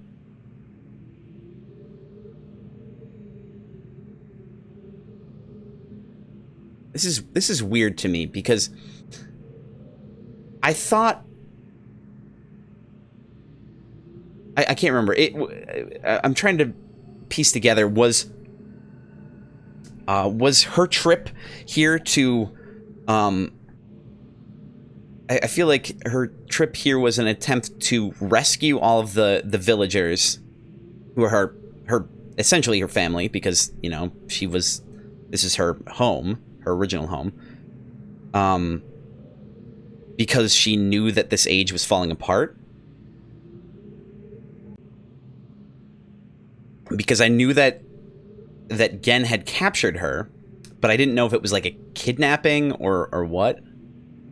Speaker 1: This is weird to me, because I thought I can't remember it. I'm trying to piece together was her trip here to I feel like her trip here was an attempt to rescue all of the villagers who are her essentially her family, because, you know, this is her home, her original home. Because she knew that this age was falling apart. Because I knew that Gehn had captured her, but I didn't know if it was like a kidnapping or what. I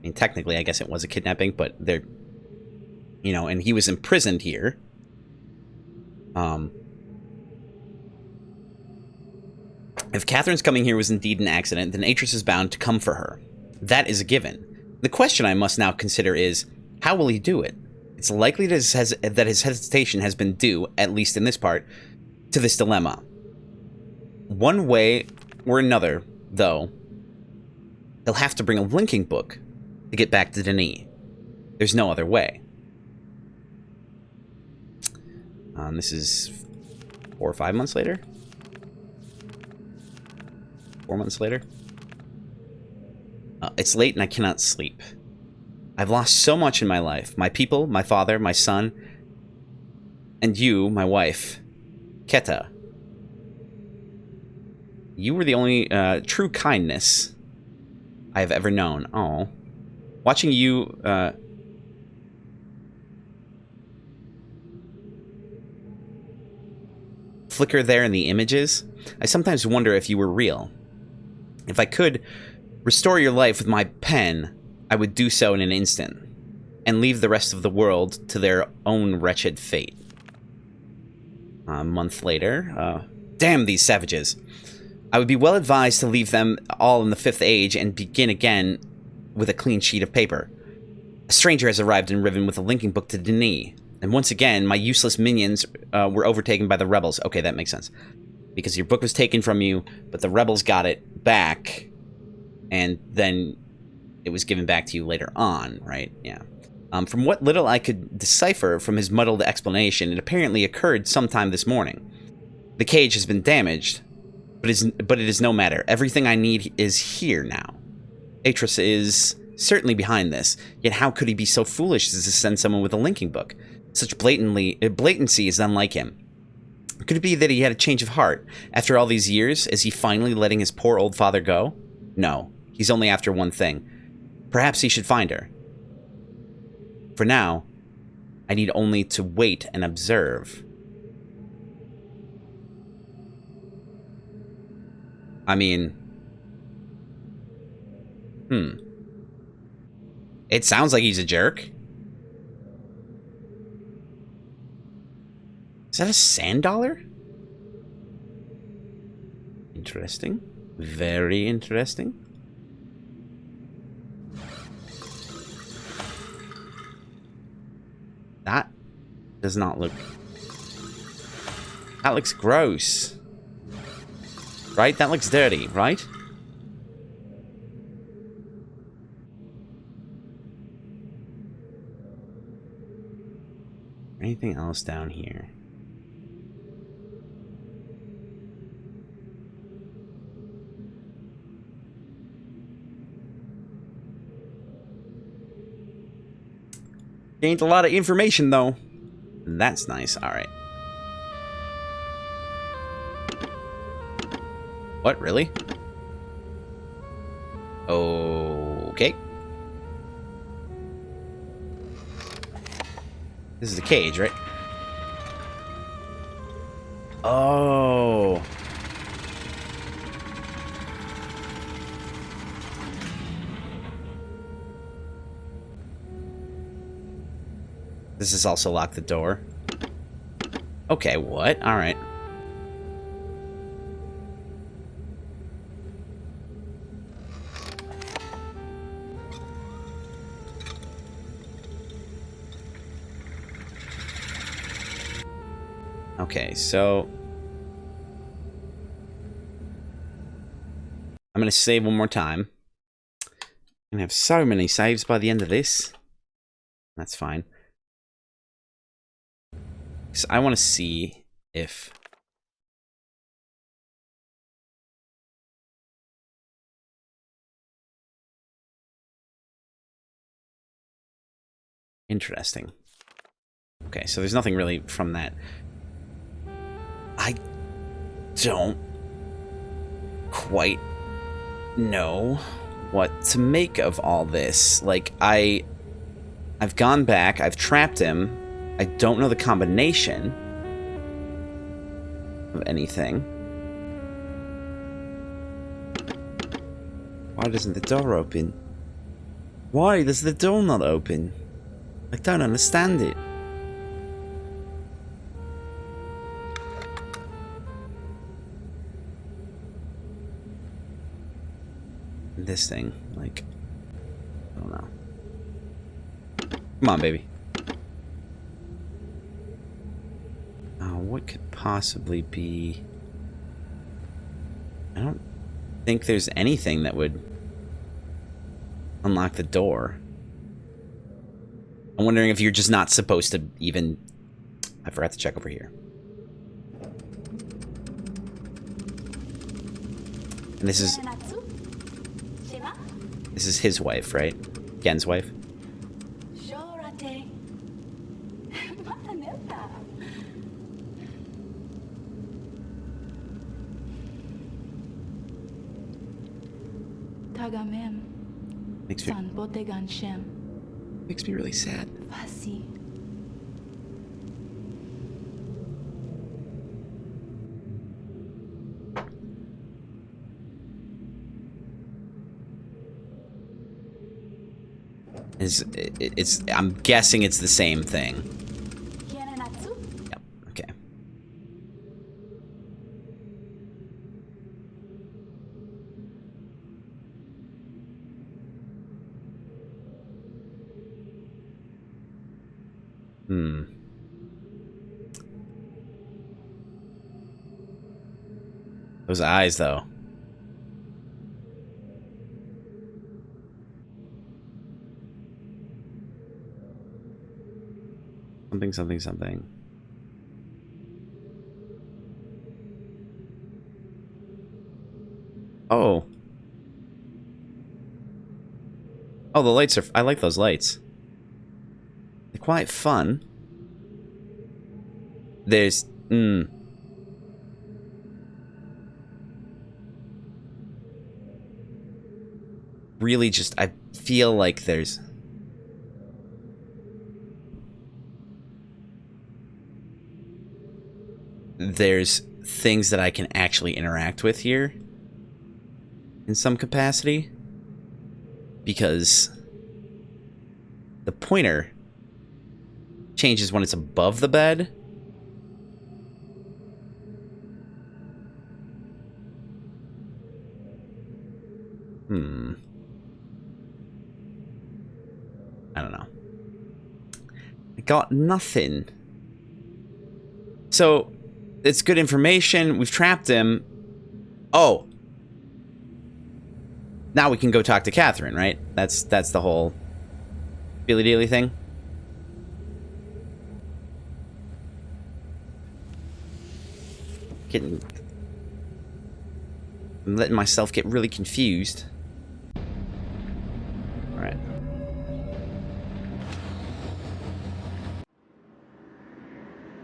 Speaker 1: mean, technically, I guess it was a kidnapping, but they're, you know, and he was imprisoned here. If Catherine's coming here was indeed an accident, then Atrus is bound to come for her. That is a given. The question I must now consider is, how will he do it? It's likely that his hesitation has been due, at least in this part, to this dilemma. One way or another, though, he'll have to bring a linking book to get back to Denis. There's no other way. This is 4 or 5 months later? 4 months later? It's late and I cannot sleep. I've lost so much in my life. My people, my father, my son, and you, my wife, Keta. You were the only true kindness I have ever known. Oh. Watching you flicker there in the images, I sometimes wonder if you were real. If I could restore your life with my pen, I would do so in an instant, and leave the rest of the world to their own wretched fate. A month later, Damn these savages. I would be well advised to leave them all in the 5th age and begin again with a clean sheet of paper. A stranger has arrived in Riven with a linking book to Denis, and once again, my useless minions were overtaken by the rebels. Okay, that makes sense. Because your book was taken from you, but the rebels got it back, and then it was given back to you later on, right? Yeah. From what little I could decipher from his muddled explanation, it apparently occurred sometime this morning. The cage has been damaged, but it is no matter. Everything I need is here now. Atrus is certainly behind this, yet how could he be so foolish as to send someone with a linking book? Such blatancy is unlike him. Could it be that he had a change of heart? After all these years, is he finally letting his poor old father go? No, he's only after one thing. Perhaps he should find her. For now, I need only to wait and observe. I mean... It sounds like he's a jerk. Is that a sand dollar? Interesting. Very interesting. That does not look... That looks gross. Right? That looks dirty, right? Anything else down here? Gained a lot of information, though. That's nice. Alright. What, really? Okay. This is a cage, right? Oh. This is also lock the door. Okay, what? Alright. Okay, so... I'm gonna save one more time. I'm gonna have so many saves by the end of this. That's fine. So I want to see if... Interesting. Okay, so there's nothing really from that. I don't quite know what to make of all this. Like, I've gone back, I've trapped him. I don't know the combination of anything. Why doesn't the door open? Why does the door not open? I don't understand it. This thing, like, I don't know. Come on, baby. What could possibly be... I don't think there's anything that would unlock the door. I'm wondering if you're just not supposed to even... I forgot to check over here. And this is his wife, right? Gehn's wife. Makes me really sad. I'm guessing it's the same thing. Yep, okay. Hmm. Those eyes, though. Something, something, something. Oh. Oh, the lights are... I like those lights. They're quite fun. There's... Really just... I feel like there's... There's things that I can actually interact with here. In some capacity. Because... the pointer... changes when it's above the bed. I don't know. I got nothing. So, it's good information. We've trapped him. Oh. Now we can go talk to Catherine, right? That's the whole Billy-dealy thing. I'm letting myself get really confused. Alright.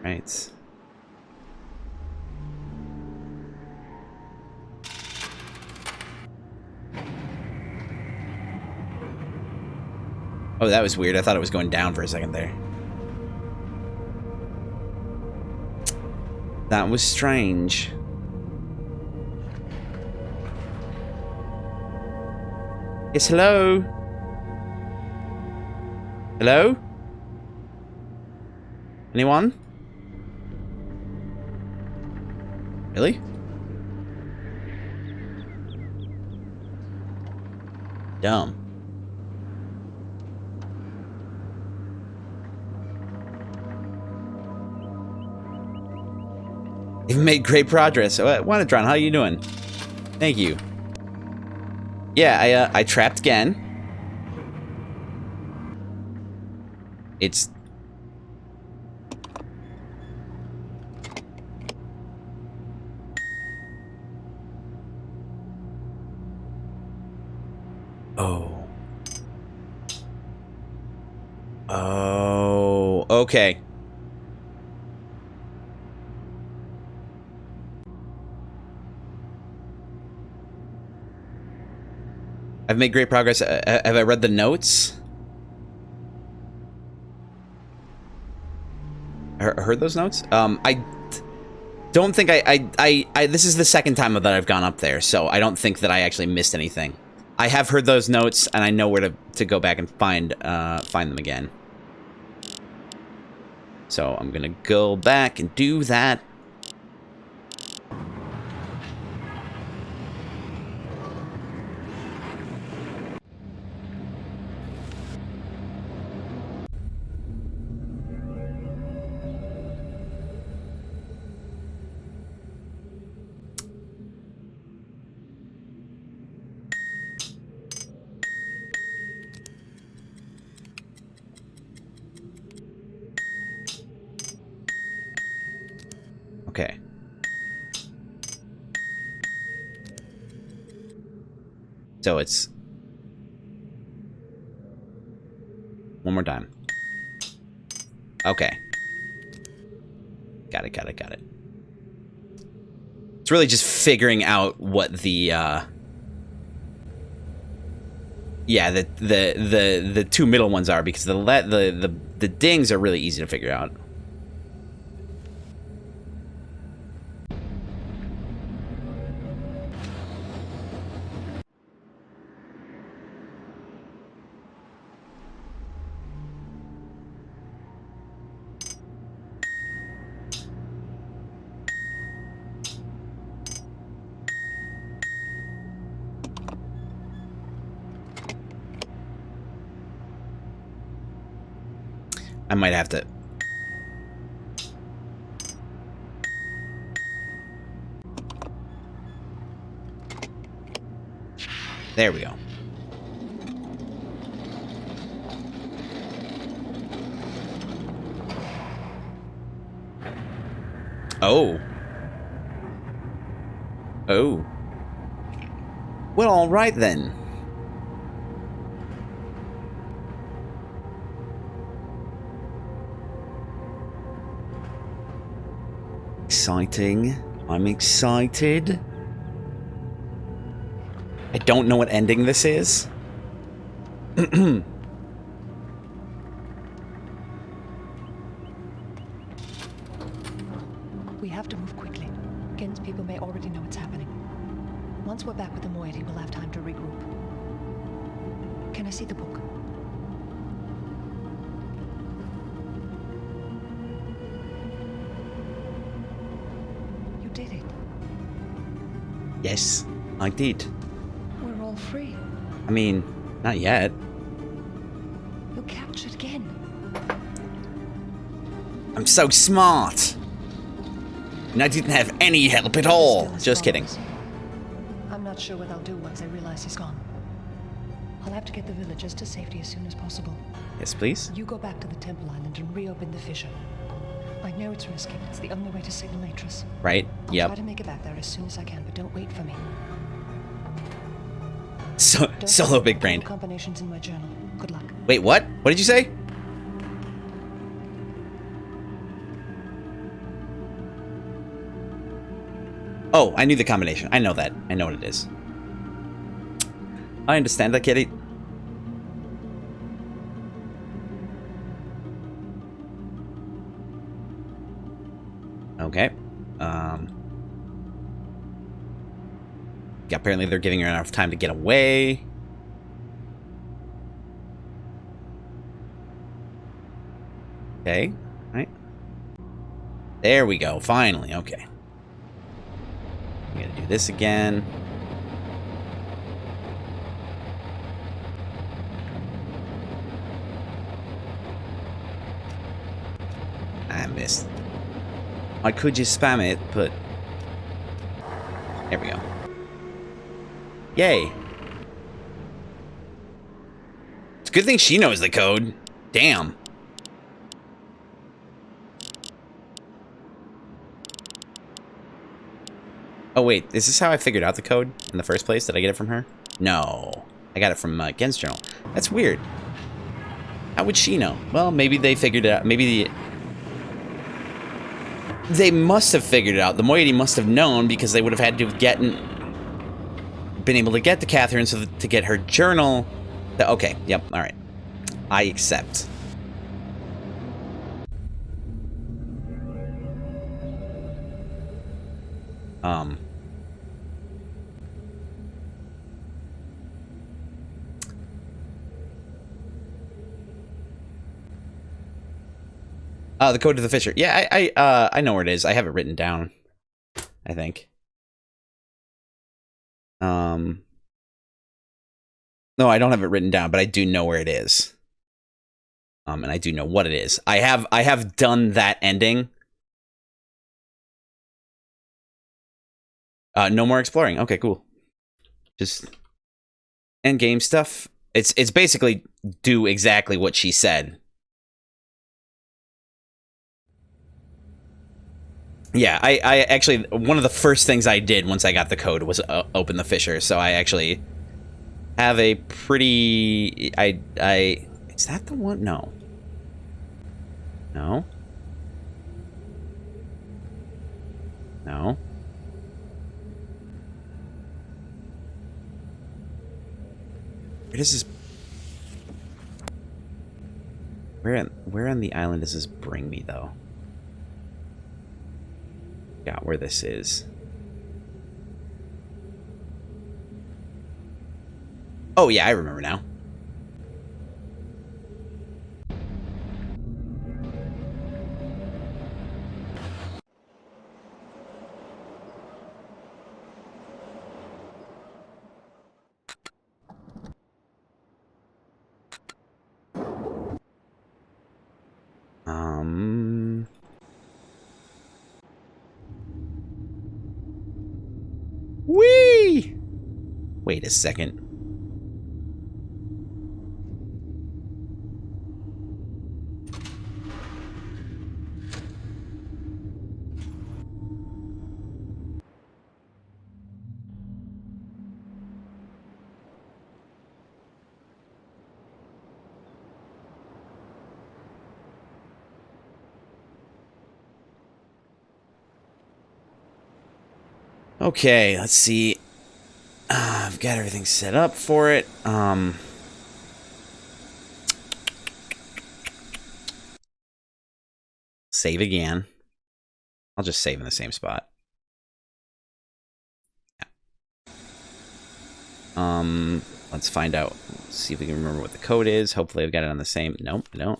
Speaker 1: Right. Oh, that was weird. I thought it was going down for a second there. That was strange. Yes, hello? Hello? Anyone? Really? Dumb. You've made great progress. Wanatron, how are you doing? Thank you. Yeah, I trapped Gehn. It's... Oh. Oh, okay. I've made great progress. Have I read the notes? Heard those notes? I don't think this is the second time that I've gone up there, so I don't think that I actually missed anything. I have heard those notes, and I know where to go back and find them again. So I'm gonna go back and do that. Okay. So it's... one more time. Okay. Got it, got it, got it. It's really just figuring out what the, yeah, the two middle ones are, because the dings are really easy to figure out. I might have to There we go. Oh. Oh. Well, all right then. Exciting. I'm excited. I don't know what ending this is.
Speaker 3: We have to move quickly. Gehn's people may already know what's happening. Once we're back with the moiety, we'll have time to regroup. Can I see the book? You did it.
Speaker 1: Yes, I did.
Speaker 3: We're all free.
Speaker 1: I mean, not yet.
Speaker 3: You captured Gehn.
Speaker 1: I'm so smart. And I didn't have any help at all.
Speaker 3: Still as
Speaker 1: Just kidding.
Speaker 3: follows. I'm not sure what I'll do once I realize he's gone. I'll have to get the villagers to safety as soon as possible.
Speaker 1: Yes, please.
Speaker 3: You go back to the Temple Island and reopen the fissure. I know it's risky, but it's the only way to signal Atrus.
Speaker 1: Right?
Speaker 3: I'll
Speaker 1: Yep.
Speaker 3: try to make it back there as soon as I can, but don't wait for me.
Speaker 1: So,
Speaker 3: Don't
Speaker 1: solo
Speaker 3: forget
Speaker 1: big
Speaker 3: the
Speaker 1: brain.
Speaker 3: combinations in my journal. Good luck.
Speaker 1: Wait, what? What did you say? Oh, I knew the combination. I know that. I know what it is. I understand that, kitty. Okay. Yeah, apparently they're giving her enough time to get away. Okay. Right. There we go. Finally. Okay. We gotta do this again. I missed. I could just spam it, but there we go. Yay. It's a good thing she knows the code. Damn. Oh wait, is this how I figured out the code in the first place? Did I get it from her? No. I got it from Ghen's journal. That's weird. How would she know? Well, maybe they figured it out. Maybe they must have figured it out. The moiety must have known because they would have had to have been able to get to Catherine so that, to get her journal. Okay, yep, alright. I accept. The code to the fissure. Yeah, I know where it is. I have it written down, I think. No, I don't have it written down, but I do know where it is. And I do know what it is. I have done that ending. No more exploring. Okay, cool. Just end game stuff. It's basically do exactly what she said. Yeah, I actually, one of the first things I did once I got the code was open the fissure, so I actually have a pretty, is that the one? No. No. No. Where does this, where on the island does this bring me, though? Yeah, where this is. Oh yeah, I remember now. Whee! Wait a second. Okay, let's see. I've got everything set up for it. Save again. I'll just save in the same spot. Yeah. Let's find out. Let's see if we can remember what the code is. Hopefully I've got it on the same. Nope, no.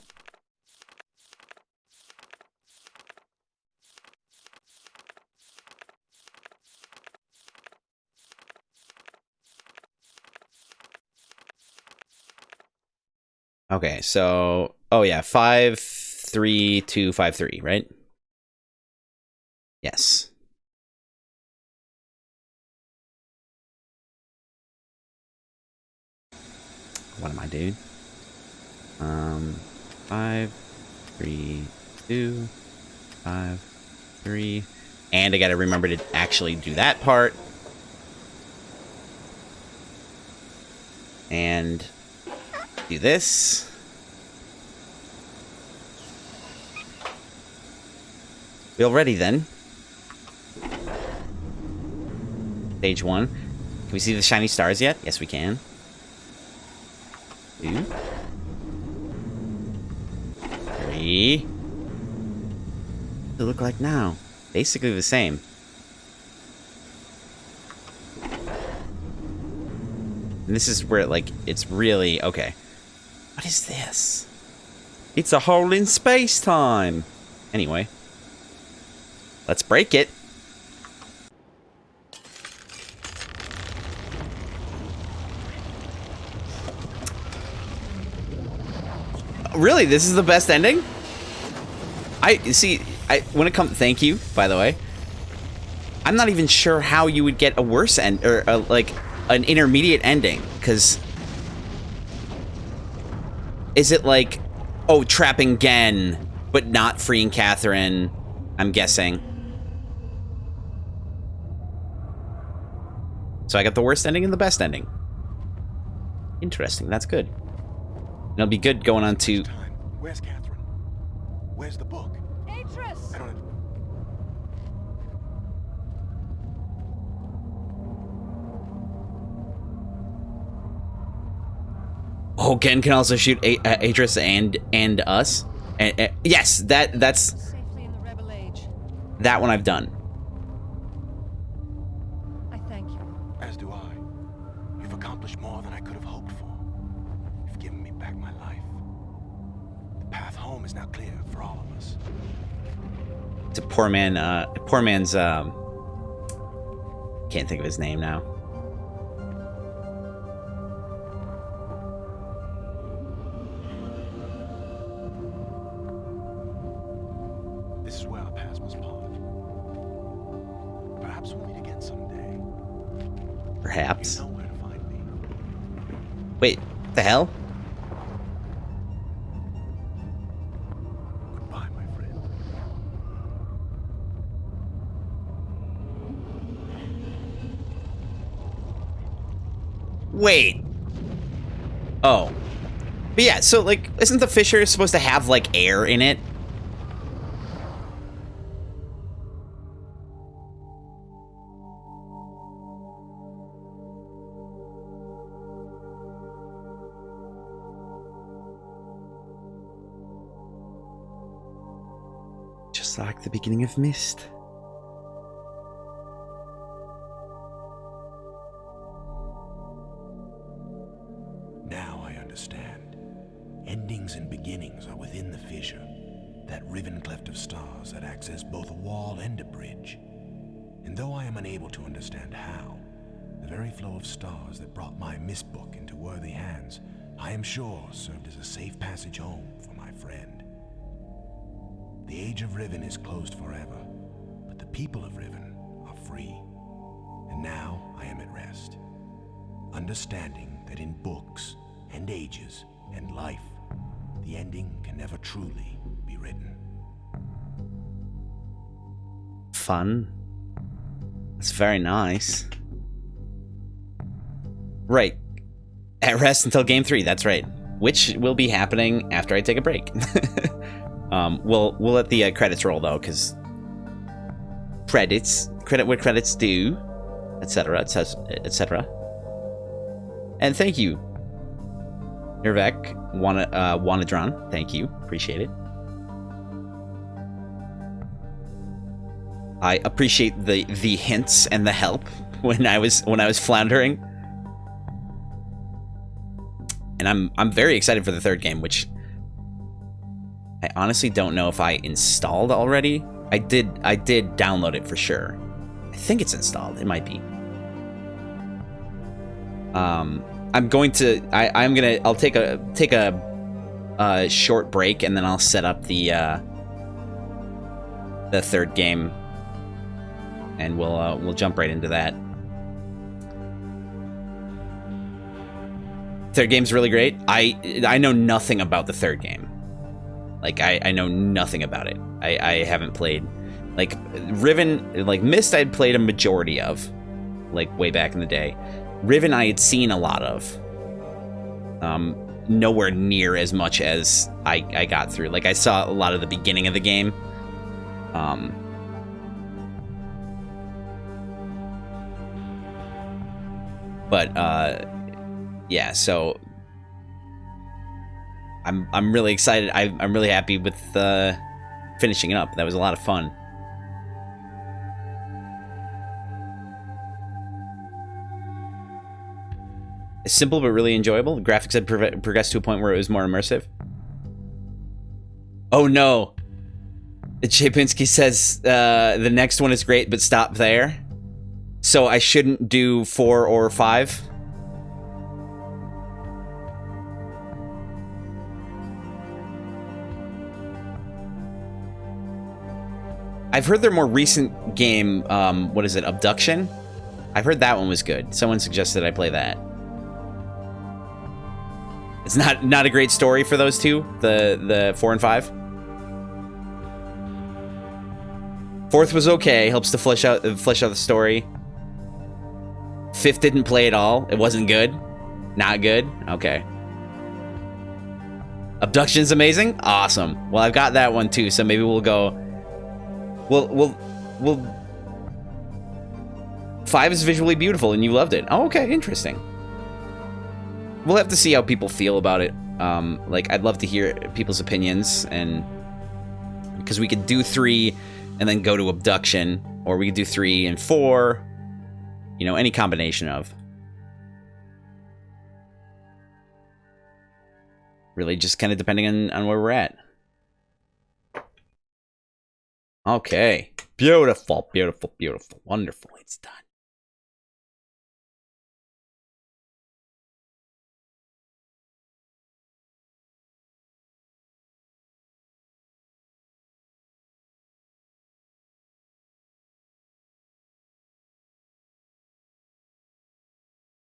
Speaker 1: Okay, so oh yeah, 53253, right? Yes. What am I doing? 5, 3, 2, 5, 3, and I gotta remember to actually do that part. And do this. We all ready then? Stage 1. Can we see the shiny stars yet? Yes, we can. 2, 3. What does it look like now? Basically the same. And this is where, like, it's really... Okay. What is this? It's a hole in space-time! Anyway. Let's break it. Really? This is the best ending? When it comes... Thank you, by the way. I'm not even sure how you would get a worse end... Or, like... an intermediate ending, because is it like, oh, trapping Gehn, but not freeing Catherine, I'm guessing. So I got the worst ending and the best ending. Interesting, that's good. And it'll be good going on to...
Speaker 4: Where's Catherine? Where's the book?
Speaker 3: Atrus!
Speaker 4: I don't...
Speaker 1: Oh, Gehn can also shoot Atrus and us. Yes, that's
Speaker 3: Safely in the Rebel Age.
Speaker 1: that one I've done.
Speaker 3: I thank you.
Speaker 4: As do I. You've accomplished more than I could have hoped for. You've given me back my life. The path home is now clear for all of us.
Speaker 1: It's a poor man's can't think of his name now.
Speaker 4: This is where our paths must part. Perhaps we'll meet again someday.
Speaker 1: Perhaps.
Speaker 4: You know where to find me.
Speaker 1: Wait, what the hell?
Speaker 4: Goodbye, my friend.
Speaker 1: Wait. Oh. But yeah, so, like, isn't the Fisher supposed to have, like, air in it? Just like the beginning of Myst.
Speaker 4: Now I understand. Endings and beginnings are within the fissure. That riven cleft of stars that access both a wall and a bridge. And though I am unable to understand how, the very flow of stars that brought my Myst book into worthy hands, I am sure served as a safe passage home for my friend. The age of Riven is closed forever, but the people of Riven are free. And now I am at rest, understanding that in books and ages and life, the ending can never truly be written.
Speaker 1: Fun. That's very nice. Right. At rest until game 3, that's right. Which will be happening after I take a break. We'll let the credits roll though, because credit where credits due. etc., etc. And thank you, Nirvek, Wanadron. Thank you, appreciate it. I appreciate the hints and the help when I was floundering. And I'm very excited for the third game, which I honestly don't know if I installed already. I did download it for sure. I think it's installed. It might be. I'll take a short break, and then I'll set up the third game, and we'll jump right into that. Third game's really great. I know nothing about the third game. Like I know nothing about it. I haven't played, like, Riven, like Myst I'd played a majority of, like, way back in the day. Riven I had seen a lot of. Nowhere near as much as I got through. Like, I saw a lot of the beginning of the game. Yeah, so I'm really excited. I'm really happy with finishing it up. That was a lot of fun. It's simple but really enjoyable. The graphics had progressed to a point where it was more immersive. Oh no! Chapinski says the next one is great, but stop there. So I shouldn't do 4 or 5. I've heard their more recent game, what is it, Abduction? I've heard that one was good. Someone suggested I play that. It's not a great story for those two, the 4 and 5. Fourth was okay, helps to flesh out the story. Fifth didn't play at all. It wasn't good. Not good. Okay. Abduction's amazing. Awesome. Well, I've got that one too, so maybe we'll go. We'll 5 is visually beautiful and you loved it. Oh, okay, interesting. We'll have to see how people feel about it. Like, I'd love to hear people's opinions, and because we could do 3 and then go to Abduction, or we could do 3 and 4. You know, any combination of. Really just kind of depending on where we're at. Okay. Beautiful, beautiful, beautiful. Wonderful. It's done.